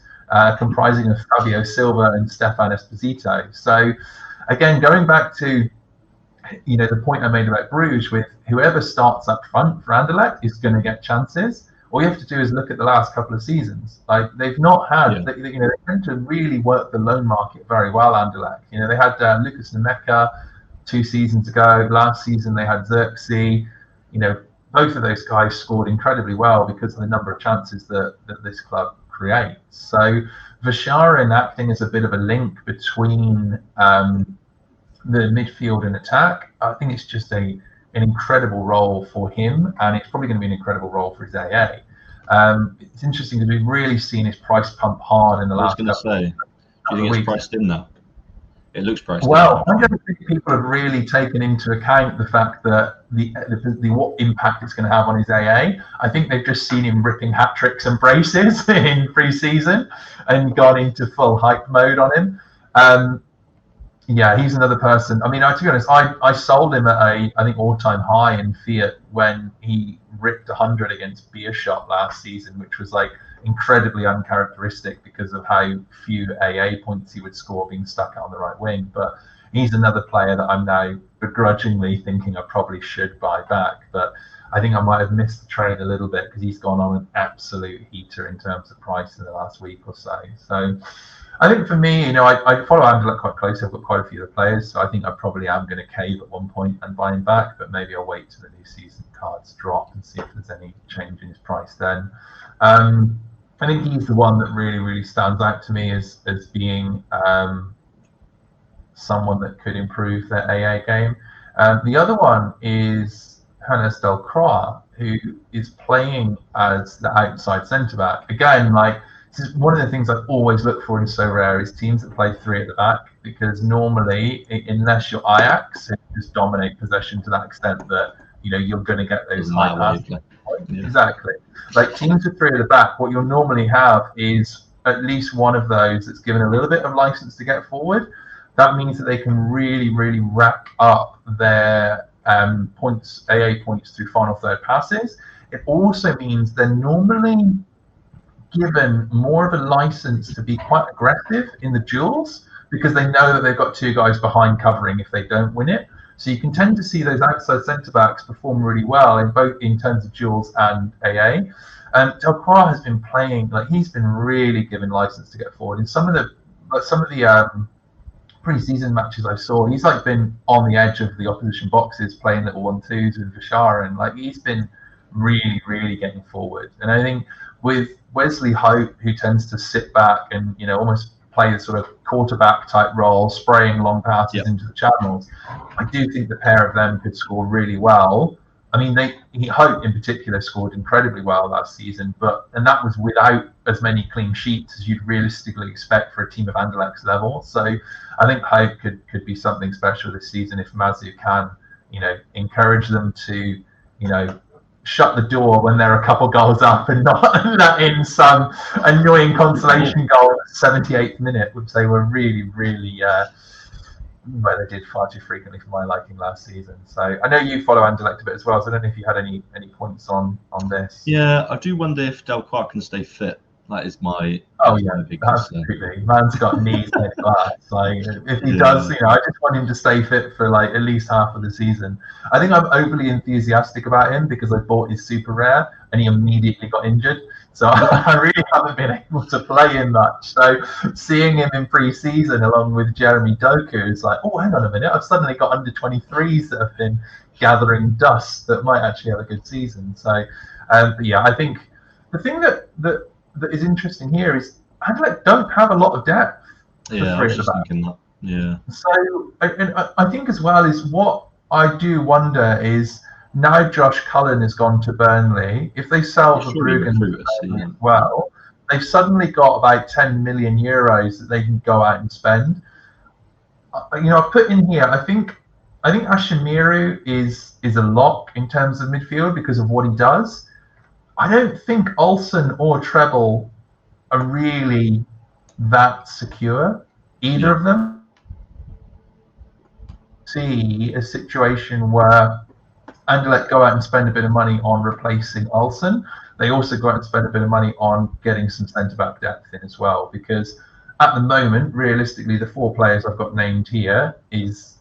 comprising of Fabio Silva and Stefan Esposito. So, again, going back to the point I made about Bruges, with whoever starts up front for Anderlecht is going to get chances. All you have to do is look at the last couple of seasons. Like, they've not had, they tend to really work the loan market very well, Anderlecht. They had Lucas Nemeka 2 seasons ago. Last season they had Xerxes. Both of those guys scored incredibly well because of the number of chances that this club creates. So Vasharin acting as a bit of a link between the midfield and attack, I think it's just an incredible role for him, and it's probably going to be an incredible role for his AA. It's interesting because we've really seen his price pump hard in the last couple of weeks. Do you think it's priced in now? It looks priced in. Well, I don't think people have really taken into account the fact that the what impact it's going to have on his AA. I think they've just seen him ripping hat tricks and braces in pre-season and gone into full hype mode on him. Yeah, he's another person. I mean, to be honest, I sold him at I think all-time high in Fiat when he ripped 100 against Beerschot last season, which was like incredibly uncharacteristic because of how few AA points he would score being stuck out on the right wing. But he's another player that I'm now begrudgingly thinking I probably should buy back. But I think I might have missed the train a little bit because he's gone on an absolute heater in terms of price in the last week or so. So I think for me, I follow Anderlecht quite closely. I've got quite a few of the players, so I think I probably am going to cave at one point and buy him back, but maybe I'll wait till the new season cards drop and see if there's any change in his price then. I think he's the one that really, really stands out to me as being someone that could improve their AA game. The other one is Hannes Delcroix, who is playing as the outside centre-back. Again, this is one of the things I always look for in Sorare is teams that play 3 at the back, because normally, unless you're Ajax, it just dominate possession to that extent that you're going to get those high passes. Yeah. Exactly. Like teams with 3 at the back, what you'll normally have is at least one of those that's given a little bit of license to get forward. That means that they can really, really rack up their points, AA points through final third passes. It also means they're normally given more of a license to be quite aggressive in the duels because they know that they've got 2 guys behind covering if they don't win it. So you can tend to see those outside centre-backs perform really well in terms of duels and AA. Delcroix has been playing, he's been really given license to get forward. In some of the pre-season matches I saw, he's been on the edge of the opposition boxes playing little 1-2s with Vasharin. He's been really, really getting forward. And I think with Wesley Hope, who tends to sit back and almost play the sort of quarterback type role, spraying long passes into the channels, I do think the pair of them could score really well. I mean, Hope in particular scored incredibly well last season, and that was without as many clean sheets as you'd realistically expect for a team of Anderlecht's level. So I think Hope could be something special this season if Mazu can, encourage them to, shut the door when they're a couple goals up and not let in some annoying consolation goal at the 78th minute, which they were really, really they did far too frequently for my liking last season. So I know you follow Anderlecht a bit as well, so I don't know if you had any points on this. Yeah, I do wonder if Delcroix can stay fit. That is my big absolutely. Man's got knees in glass. If he does, I just want him to stay fit for at least half of the season. I think I'm overly enthusiastic about him because I bought his super rare and he immediately got injured. So I really haven't been able to play him much. So seeing him in pre-season along with Jeremy Doku is oh, hang on a minute, I've suddenly got under 23s that have been gathering dust that might actually have a good season. So, but yeah, I think the thing that is interesting here is Anderlecht don't have a lot of depth. Yeah, I was just thinking that. Yeah. So, and I think as well is what I do wonder is now Josh Cullen has gone to Burnley. If they sell for Brugge as well, they've suddenly got about 10 million euros that they can go out and spend. I've put in here, I think I think Ashimiru is a lock in terms of midfield because of what he does. I don't think Olsen or Treble are really that secure, either of them. See a situation where Anderlecht go out and spend a bit of money on replacing Olsen. They also go out and spend a bit of money on getting some centre-back depth in as well, because at the moment, realistically, the 4 players I've got named here is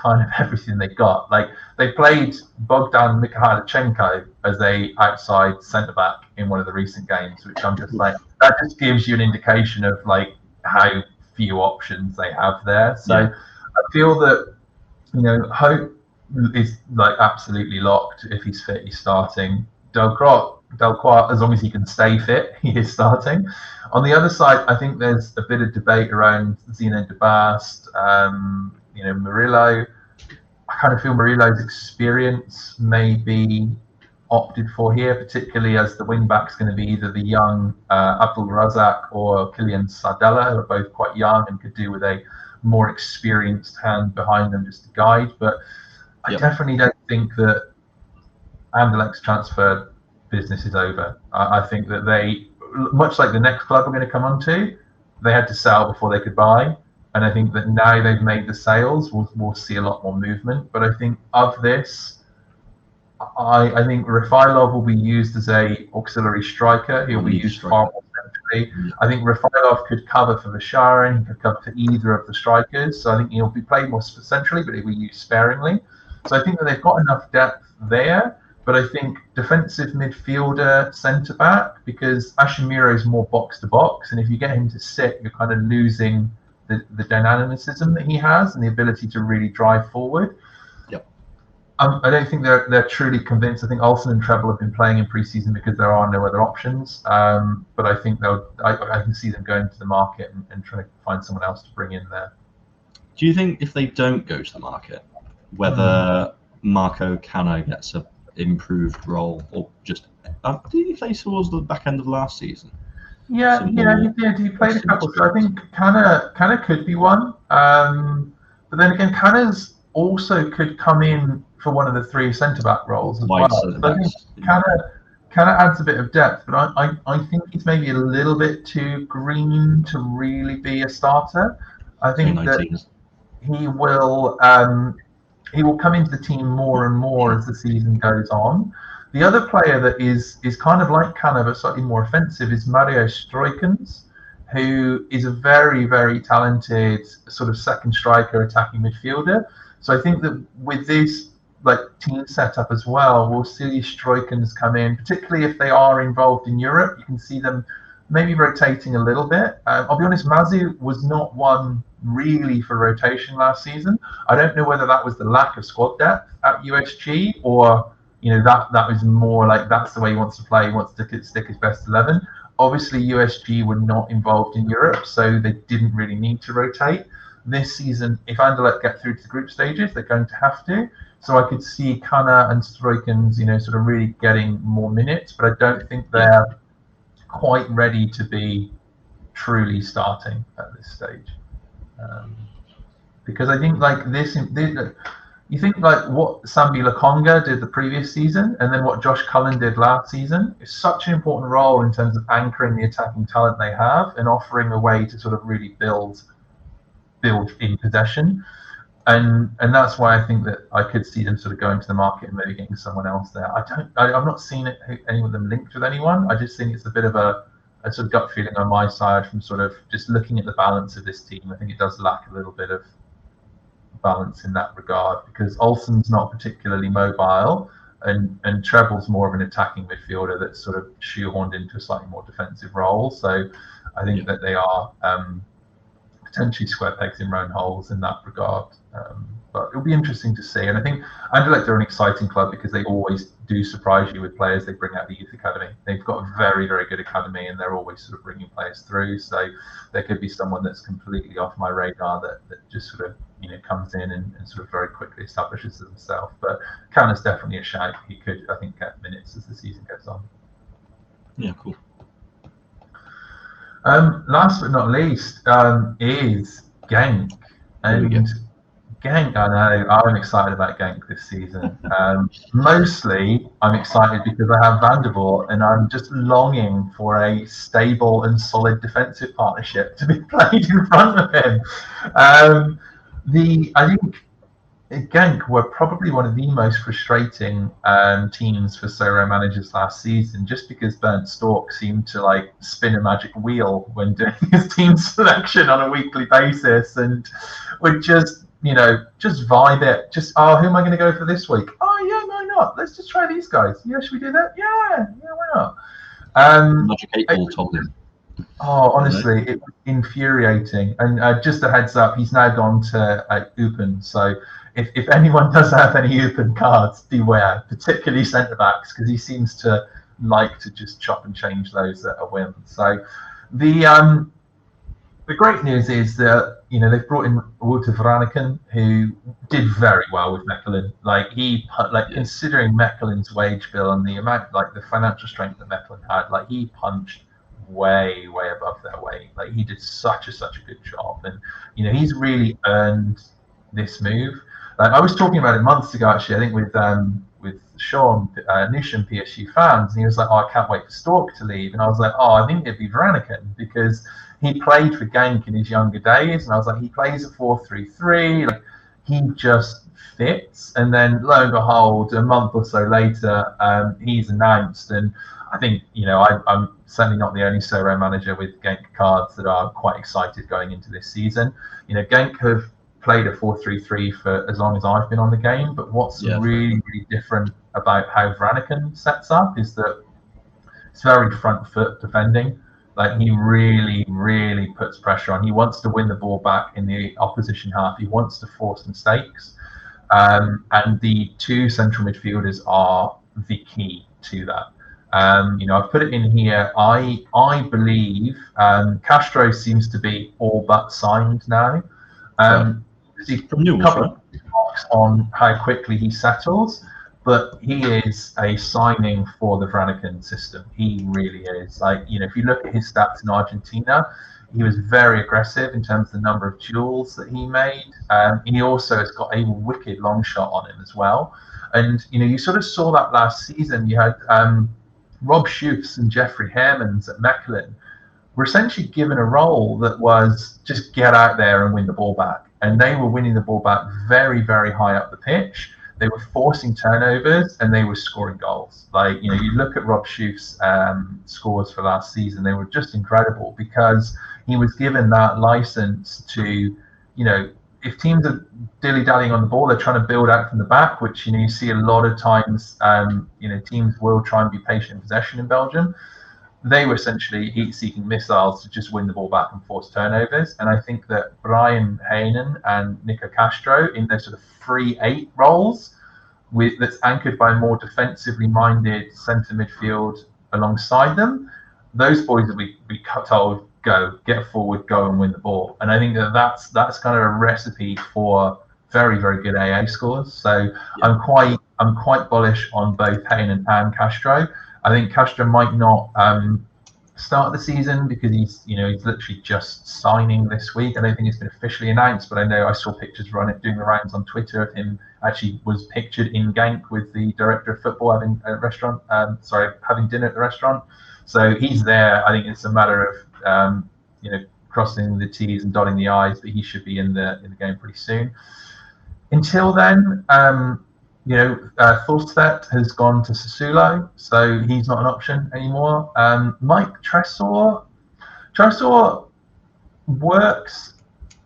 kind of everything they got. Like, they played Bogdan Mikhailichenko as a outside centre-back in one of the recent games, which I'm just like, that just gives you an indication of like how few options they have there. So I feel that, Hope is like absolutely locked. If he's fit, he's starting. Delcroix, as long as he can stay fit, he is starting. On the other side, I think there's a bit of debate around Zeno de Bast, Murillo. I kind of feel Murillo's experience may be opted for here, particularly as the wing back's going to be either the young Abdul Razak or Kylian Sardella, who are both quite young and could do with a more experienced hand behind them just to guide. But I definitely don't think that Anderlecht's transfer business is over. I think that they, much like the next club we're going to come on to, they had to sell before they could buy. And I think that now they've made the sales, we'll see a lot more movement. But I think of this, I think Rafailov will be used as a auxiliary striker. He'll be used far more centrally. I think Rafailov could cover for Vasharen, he could cover for either of the strikers. So I think he'll be played more centrally, but he'll be used sparingly. So I think that they've got enough depth there. But I think defensive midfielder, centre back, because Ashimiro is more box to box, and if you get him to sit, you're kind of losing the dynamicism that he has and the ability to really drive forward. I don't think they're truly convinced. I think Olsen and Treble have been playing in pre-season because there are no other options. But I think I can see them going to the market and trying to find someone else to bring in there. Do you think if they don't go to the market, whether Marco Cano gets a improved role, or just did he play towards the back end of last season? Yeah, he did. He played a couple. So I think Cano could be one. But then again, Cano's also could come in for one of the 3 centre back roles as well. So I think Cano adds a bit of depth, but I think he's maybe a little bit too green to really be a starter. I think that he will come into the team more and more as the season goes on. The other player that is kind of like Cano but slightly more offensive is Mario Stroikens, who is a very, very talented sort of second striker attacking midfielder. So I think that with this team setup as well, we'll see Stroikens come in, particularly if they are involved in Europe. You can see them maybe rotating a little bit. I'll be honest, Mazu was not one really for rotation last season. I don't know whether that was the lack of squad depth at USG or that was more like that's the way he wants to play. He wants to stick his best 11. Obviously, USG were not involved in Europe, so they didn't really need to rotate. This season, if Anderlecht get through to the group stages, they're going to have to. So I could see Kana and Stroikens, sort of really getting more minutes, but I don't think they're quite ready to be truly starting at this stage. Because I think you think what Sambi Lakonga did the previous season and then what Josh Cullen did last season is such an important role in terms of anchoring the attacking talent they have and offering a way to sort of really build in possession. And that's why I think that I could see them sort of going to the market and maybe getting someone else there. I've not seen any of them linked with anyone. I just think it's a bit of a sort of gut feeling on my side from sort of just looking at the balance of this team. I think it does lack a little bit of balance in that regard because Olsen's not particularly mobile and Treble's more of an attacking midfielder that's sort of shoehorned into a slightly more defensive role. So I think that they are potentially square pegs in round holes in that regard. But it'll be interesting to see. And I think Anderlecht are an exciting club because they always do surprise you with players they bring out of the youth academy. They've got a very, very good academy and they're always sort of bringing players through. So there could be someone that's completely off my radar that just sort of comes in and sort of very quickly establishes himself. But Cano's definitely a shout. He could, I think, get minutes as the season goes on. Yeah, cool. Last but not least is Genk. And Genk, I know. I'm excited about Genk this season. Mostly, I'm excited because I have Van der Vaart, and I'm just longing for a stable and solid defensive partnership to be played in front of him. I think Genk were probably one of the most frustrating teams for Sorare managers last season, just because Bernd Storck seemed to like spin a magic wheel when doing his team selection on a weekly basis, and would just just vibe it. Just who am I going to go for this week? Oh yeah, why not? Let's just try these guys. Yeah, should we do that? Yeah, why not? Magic 8-ball told him. Oh, honestly, it was infuriating. And just a heads up, he's now gone to Eupen. So if anyone does have any Eupen cards, beware, particularly centre backs, because he seems to like to just chop and change those at a whim. So the great news is that they've brought in Wouter Vraniken, who did very well with Mechelen. Considering Mechelen's wage bill and the amount, the financial strength that Mechelen had, he punched way above their weight. He did such a good job, and he's really earned this move. I was talking about it months ago, actually. I think with Sean Nishan, PSG fans, and he was like, "Oh, I can't wait for Storck to leave," and I was like, "Oh, I think it'd be Vraniken because he played for Genk in his younger days," and I was like, "He plays a 4-3-3, he just fits." And then lo and behold, a month or so later, he's announced, and I think I'm certainly not the only Sorare manager with Genk cards that are quite excited going into this season. Genk have played a 4-3-3 for as long as I've been on the game, but what's really different about how Vraniken sets up is that it's very front foot defending. He really puts pressure on. He wants to win the ball back in the opposition half. He wants to force mistakes. And the two central midfielders are the key to that. I've put it in here. I believe Castro seems to be all but signed now. From Newell's, a couple of marks on how quickly he settles, but he is a signing for the Vraniken system. He really is. If you look at his stats in Argentina, he was very aggressive in terms of the number of duels that he made. He also has got a wicked long shot on him as well. And you sort of saw that last season. You had Rob Schoofs and Jeffrey Hermans at Mechelen were essentially given a role that was just get out there and win the ball back. And they were winning the ball back very high up the pitch. They were forcing turnovers and they were scoring goals. You look at Rob Schoof's scores for last season, they were just incredible because he was given that license to, if teams are dilly-dallying on the ball, they're trying to build out from the back, which, you see a lot of times, teams will try and be patient in possession in Belgium. They were essentially heat-seeking missiles to just win the ball back and force turnovers. And I think that Brian Heinen and Nico Castro in their sort of 3-8 roles, that's anchored by more defensively minded centre midfield alongside them, those boys will be told, go, get forward, go and win the ball. And I think that's kind of a recipe for very good AA scores. So I'm quite bullish on both Heinen and Castro. I think Castro might not start the season because he's literally just signing this week. I don't think it's been officially announced, but I know I saw pictures doing the rounds on Twitter of him. Actually, was pictured in Genk with the director of football having dinner at the restaurant. So he's there. I think it's a matter of crossing the T's and dotting the I's, but he should be in the game pretty soon. Until then. Thorstvedt has gone to Sassuolo, so he's not an option anymore. Mike Tresor works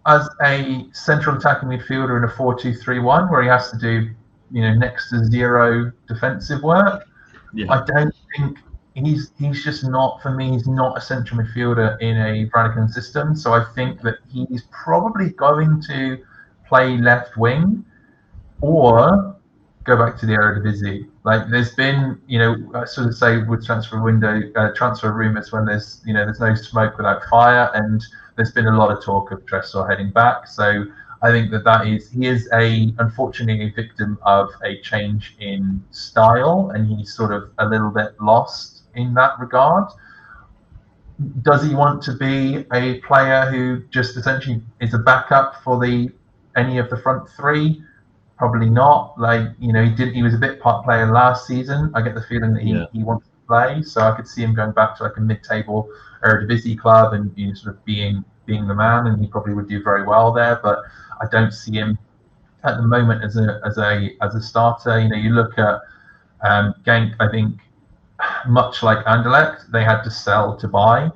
as a central attacking midfielder in a 4-2-3-1, where he has to do, next to zero defensive work. Yeah. I don't think he's just not, for me, he's not a central midfielder in a Vraniken system. So I think that he's probably going to play left wing or go back to the Eredivisie. There's been, I sort of say with transfer rumours when there's no smoke without fire, and there's been a lot of talk of Tresor heading back. So I think he is unfortunately a victim of a change in style, and he's sort of a little bit lost in that regard. Does he want to be a player who just essentially is a backup for the any of the front three? Probably not. Like, he was a bit part player last season. I get the feeling that he wants to play, so I could see him going back to like a mid-table Eredivisie club and sort of being the man, and he probably would do very well there. But I don't see him at the moment as a starter. You look at Genk. I think much like Anderlecht, they had to sell to buy.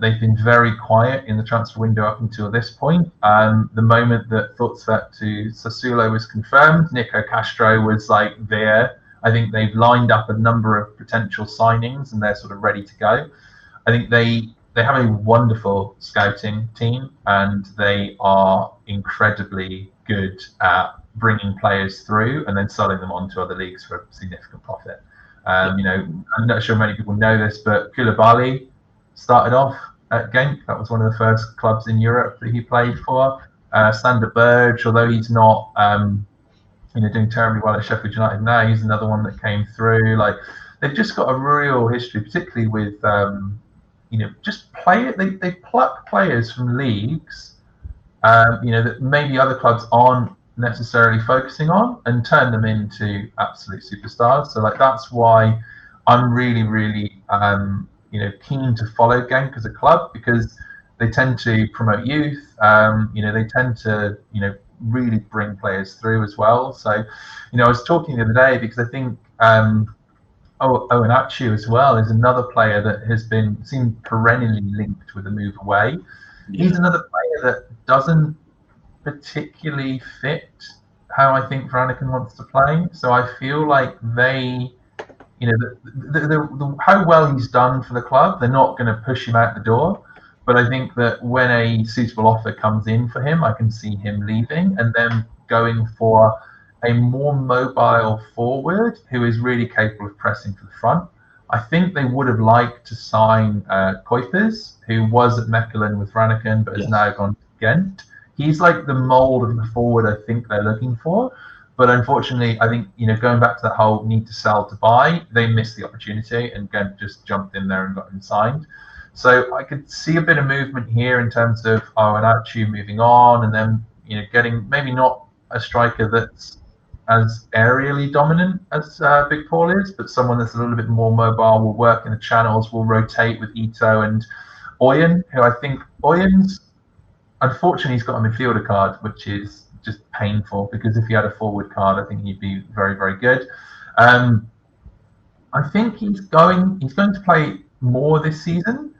They've been very quiet in the transfer window up until this point. The moment that Thutzvet to Sassuolo was confirmed, Nico Castro was like there. I think they've lined up a number of potential signings and they're sort of ready to go. I think they have a wonderful scouting team and they are incredibly good at bringing players through and then selling them on to other leagues for significant profit. I'm not sure many people know this, but Koulibaly started off at Genk. That was one of the first clubs in Europe that he played for. Sander Berge, although he's not doing terribly well at Sheffield United now, he's another one that came through. Like, they've just got a real history, particularly with just play it. They pluck players from leagues that maybe other clubs aren't necessarily focusing on and turn them into absolute superstars. So like that's why I'm really keen to follow Genk as a club, because they tend to promote youth. They tend to really bring players through as well. So I was talking the other day because I think Oenachu as well is another player that has seemed perennially linked with a move away. He's another player that doesn't particularly fit how I think Vraniken wants to play. So I feel like they, how well he's done for the club, they're not going to push him out the door. But I think that when a suitable offer comes in for him, I can see him leaving and then going for a more mobile forward who is really capable of pressing to the front. I think they would have liked to sign Kuipers, who was at Mechelen with Vraniken, but has now gone to Ghent. He's like the mold of the forward I think they're looking for. But unfortunately, I think, going back to that whole need to sell to buy, they missed the opportunity and Ghent just jumped in there and got him signed. So I could see a bit of movement here in terms of Oenachu moving on and then, getting maybe not a striker that's as aerially dominant as Big Paul is, but someone that's a little bit more mobile, will work in the channels, will rotate with Ito and Oyen, who I think unfortunately, he's got a midfielder card, which is just painful, because if he had a forward card, I think he'd be very, very good. I think he's going to play more this season.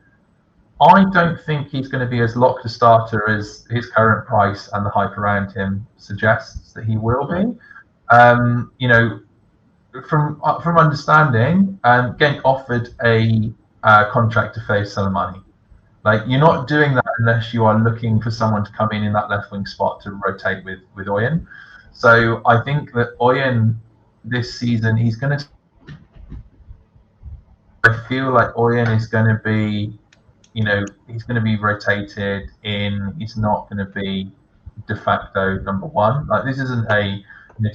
I don't think he's going to be as locked a starter as his current price and the hype around him suggests that he will be. From understanding, Genk offered a contract to Faye Soleimani. Like, you're not doing that unless you are looking for someone to come in that left wing spot to rotate with Oyen. So I think that Oyen this season, I feel like Oyen is going to be, he's going to be rotated in. He's not going to be de facto number one. Like, this isn't to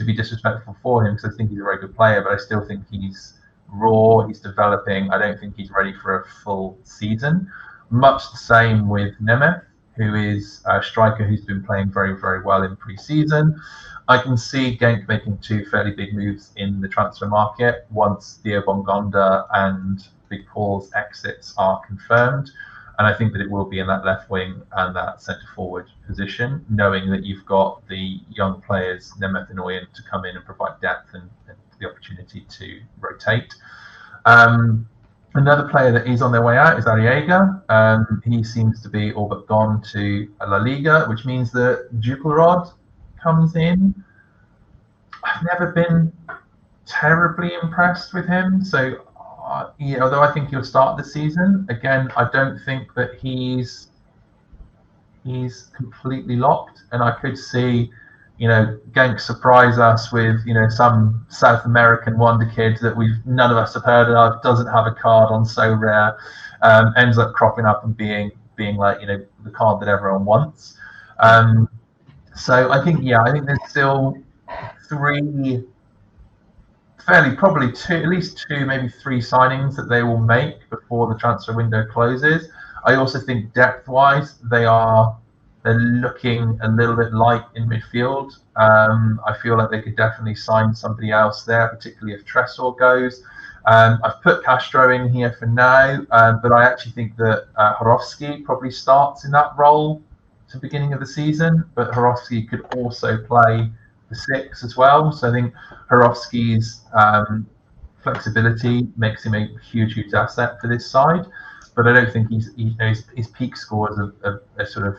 be disrespectful for him, because I think he's a very good player, but I still think he's raw. He's developing. I don't think he's ready for a full season. Much the same with Nemeth, who is a striker who's been playing very, very well in pre-season. I can see Genk making two fairly big moves in the transfer market once Theo Bongonda and Big Paul's exits are confirmed. And I think that it will be in that left wing and that centre forward position, knowing that you've got the young players, Nemeth and Oyen, to come in and provide depth and the opportunity to rotate. Another player that is on their way out is Arriaga. He seems to be all but gone to La Liga, which means that Jupilerod comes in. I've never been terribly impressed with him. So, although I think he'll start the season, again, I don't think that he's completely locked. And I could see, Genk surprise us with, some South American wonder kid that none of us have heard of, doesn't have a card on So Rare, ends up cropping up and being like, the card that everyone wants. So I think there's still at least two, maybe three signings that they will make before the transfer window closes. I also think depth-wise, they are They're looking a little bit light in midfield. I feel like they could definitely sign somebody else there, particularly if Tresor goes. I've put Castro in here for now, but I actually think that Horovsky probably starts in that role to the beginning of the season. But Horovsky could also play the 6 as well. So I think Horovsky's flexibility makes him a huge asset for this side. But I don't think his peak scores are sort of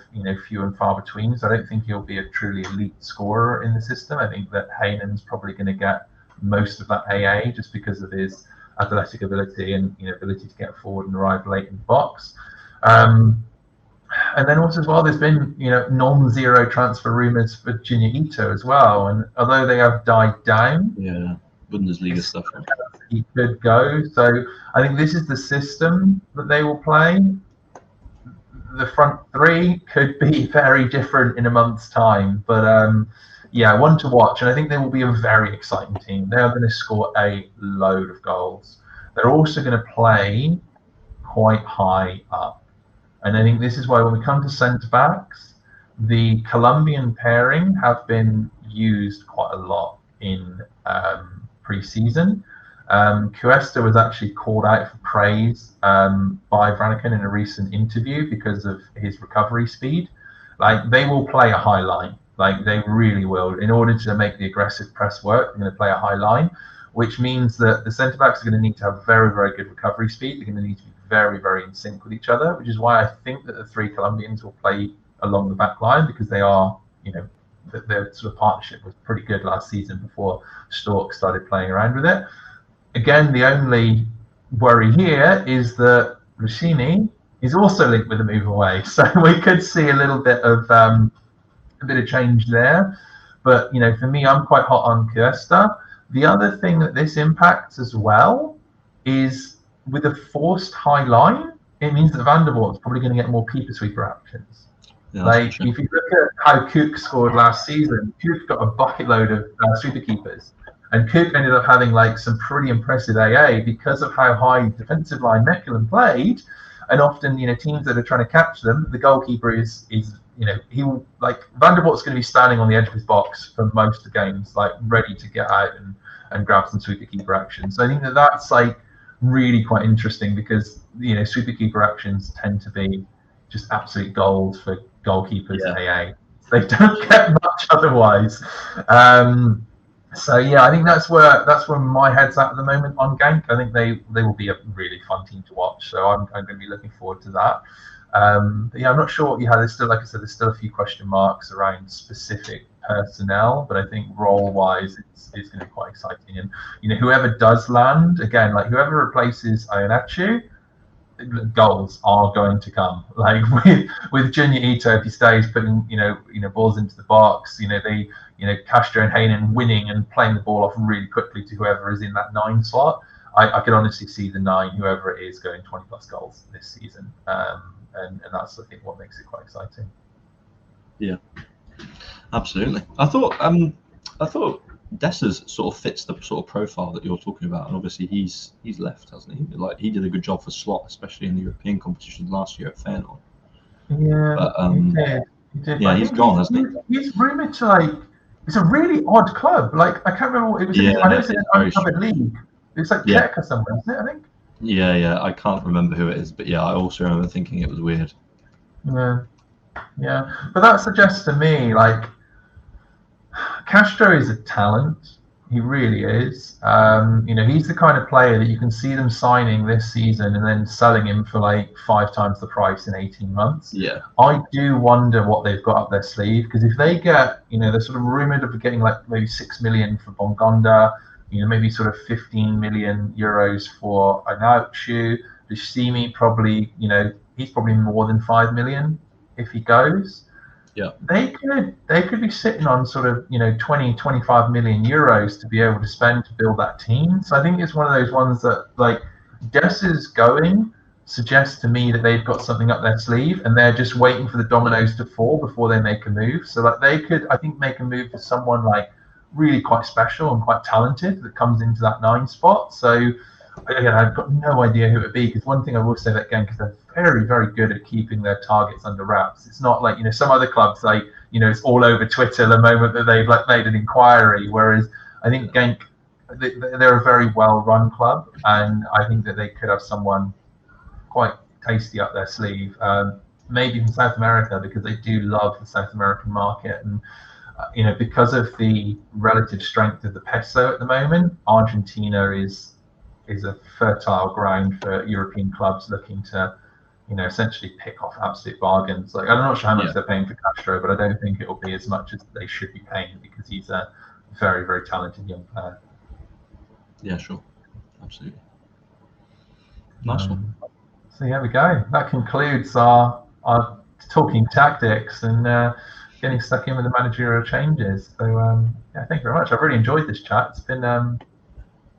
few and far between. So I don't think he'll be a truly elite scorer in the system. I think that Haynen's probably going to get most of that AA just because of his athletic ability and ability to get forward and arrive late in the box. And then also as well, there's been non-zero transfer rumours for Junior Ito as well. And although they have died down, Bundesliga stuff, he could go. So I think this is the system that they will play. The front 3 could be very different in a month's time, but one to watch. And I think they will be a very exciting team. They are going to score a load of goals. They're also going to play quite high up. And I think this is why when we come to centre backs, the Colombian pairing have been used quite a lot in pre-season. Cuesta was actually called out for praise by Vraniken in a recent interview because of his recovery speed. Like, they will play a high line. Like, they really will. In order to make the aggressive press work, they're going to play a high line, which means that the centre-backs are going to need to have very, very good recovery speed. They're going to need to be very, very in sync with each other, which is why I think that the 3 Colombians will play along the back line, because they are, their sort of partnership was pretty good last season before Stork started playing around with it. Again, the only worry here is that Rossini is also linked with a move away, so we could see a little bit of change there. But for me, I'm quite hot on Cuesta. The other thing that this impacts as well is with a forced high line, it means that Van der Vaart's probably going to get more keeper sweeper actions. If you look at how Cook scored last season, Cook got a bucket load of sweeper keepers. And Cook ended up having some pretty impressive AA because of how high defensive line Mechelen played. And often, teams that are trying to catch them, the goalkeeper is he will, Van der Vaart's going to be standing on the edge of his box for most of the games, ready to get out and grab some sweeper keeper action. So I think that's really quite interesting because, sweeper keeper actions tend to be just absolute gold for goalkeepers and AA. They don't get much otherwise. So I think that's where my head's at the moment on Genk. I think they will be a really fun team to watch. So I'm going to be looking forward to that. I'm not sure what you had. There's still, like I said, there's still a few question marks around specific personnel, but I think role-wise, it's going to be quite exciting. And whoever does land, again, whoever replaces Ionachu, goals are going to come. With Junior Ito, if he stays putting balls into the box, Castro and Haynen winning and playing the ball off really quickly to whoever is in that 9 slot. I could honestly see the 9, whoever it is, going 20 plus goals this season, and that's, I think, what makes it quite exciting. Yeah, absolutely. I thought Dessers sort of fits the sort of profile that you're talking about, and obviously he's left, hasn't he? He did a good job for Slot, especially in the European competition last year at Feyenoord. Yeah, but, he did. Yeah, he's gone, hasn't he? He's rumoured to it's a really odd club. I can't remember what it was. I know it's in an uncovered league. It's Tekkers or somewhere, isn't it? I think. Yeah. I can't remember who it is, but I also remember thinking it was weird. Yeah. But that suggests to me Castro is a talent. He really is. He's the kind of player that you can see them signing this season and then selling him for 5 times the price in 18 months. Yeah. I do wonder what they've got up their sleeve, because if they get, they're sort of rumoured of getting maybe 6 million for Bongonda, maybe sort of 15 million euros for Ionachu. Deshimi probably, he's probably more than 5 million if he goes. Yeah, they could be sitting on sort of 20, 25 million euros to be able to spend to build that team. So I think it's one of those ones that Dessers going suggests to me that they've got something up their sleeve and they're just waiting for the dominoes to fall before they make a move. So they could, I think, make a move for someone really quite special and quite talented that comes into that 9 spot. So again, I've got no idea who it would be, because one thing I will say that Genk is they're very, very good at keeping their targets under wraps. It's not like, some other clubs, like, it's all over Twitter the moment that they've made an inquiry, whereas I think Genk, they're a very well-run club, and I think that they could have someone quite tasty up their sleeve, maybe from South America, because they do love the South American market, and because of the relative strength of the peso at the moment, Argentina is a fertile ground for European clubs looking to, essentially pick off absolute bargains. Like, I'm not sure how much they're paying for Castro, but I don't think it will be as much as they should be paying, because he's a very, very talented young player. Yeah, sure, absolutely. Nice one. So there we go. That concludes our talking tactics and getting stuck in with the managerial changes. So yeah, thank you very much. I've really enjoyed this chat. It's been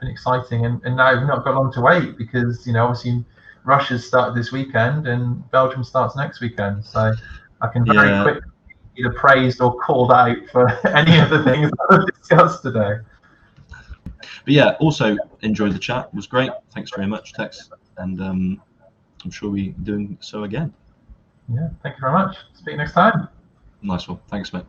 exciting, and now we've not got long to wait, because obviously Russia's started this weekend and Belgium starts next weekend. So I can very quickly be either praised or called out for any of the things that we've discussed today. But yeah, also enjoyed the chat. It was great. Thanks very much, Tex, and I'm sure we'll be doing so again. Yeah, thank you very much. Speak next time. Nice one. Thanks, mate.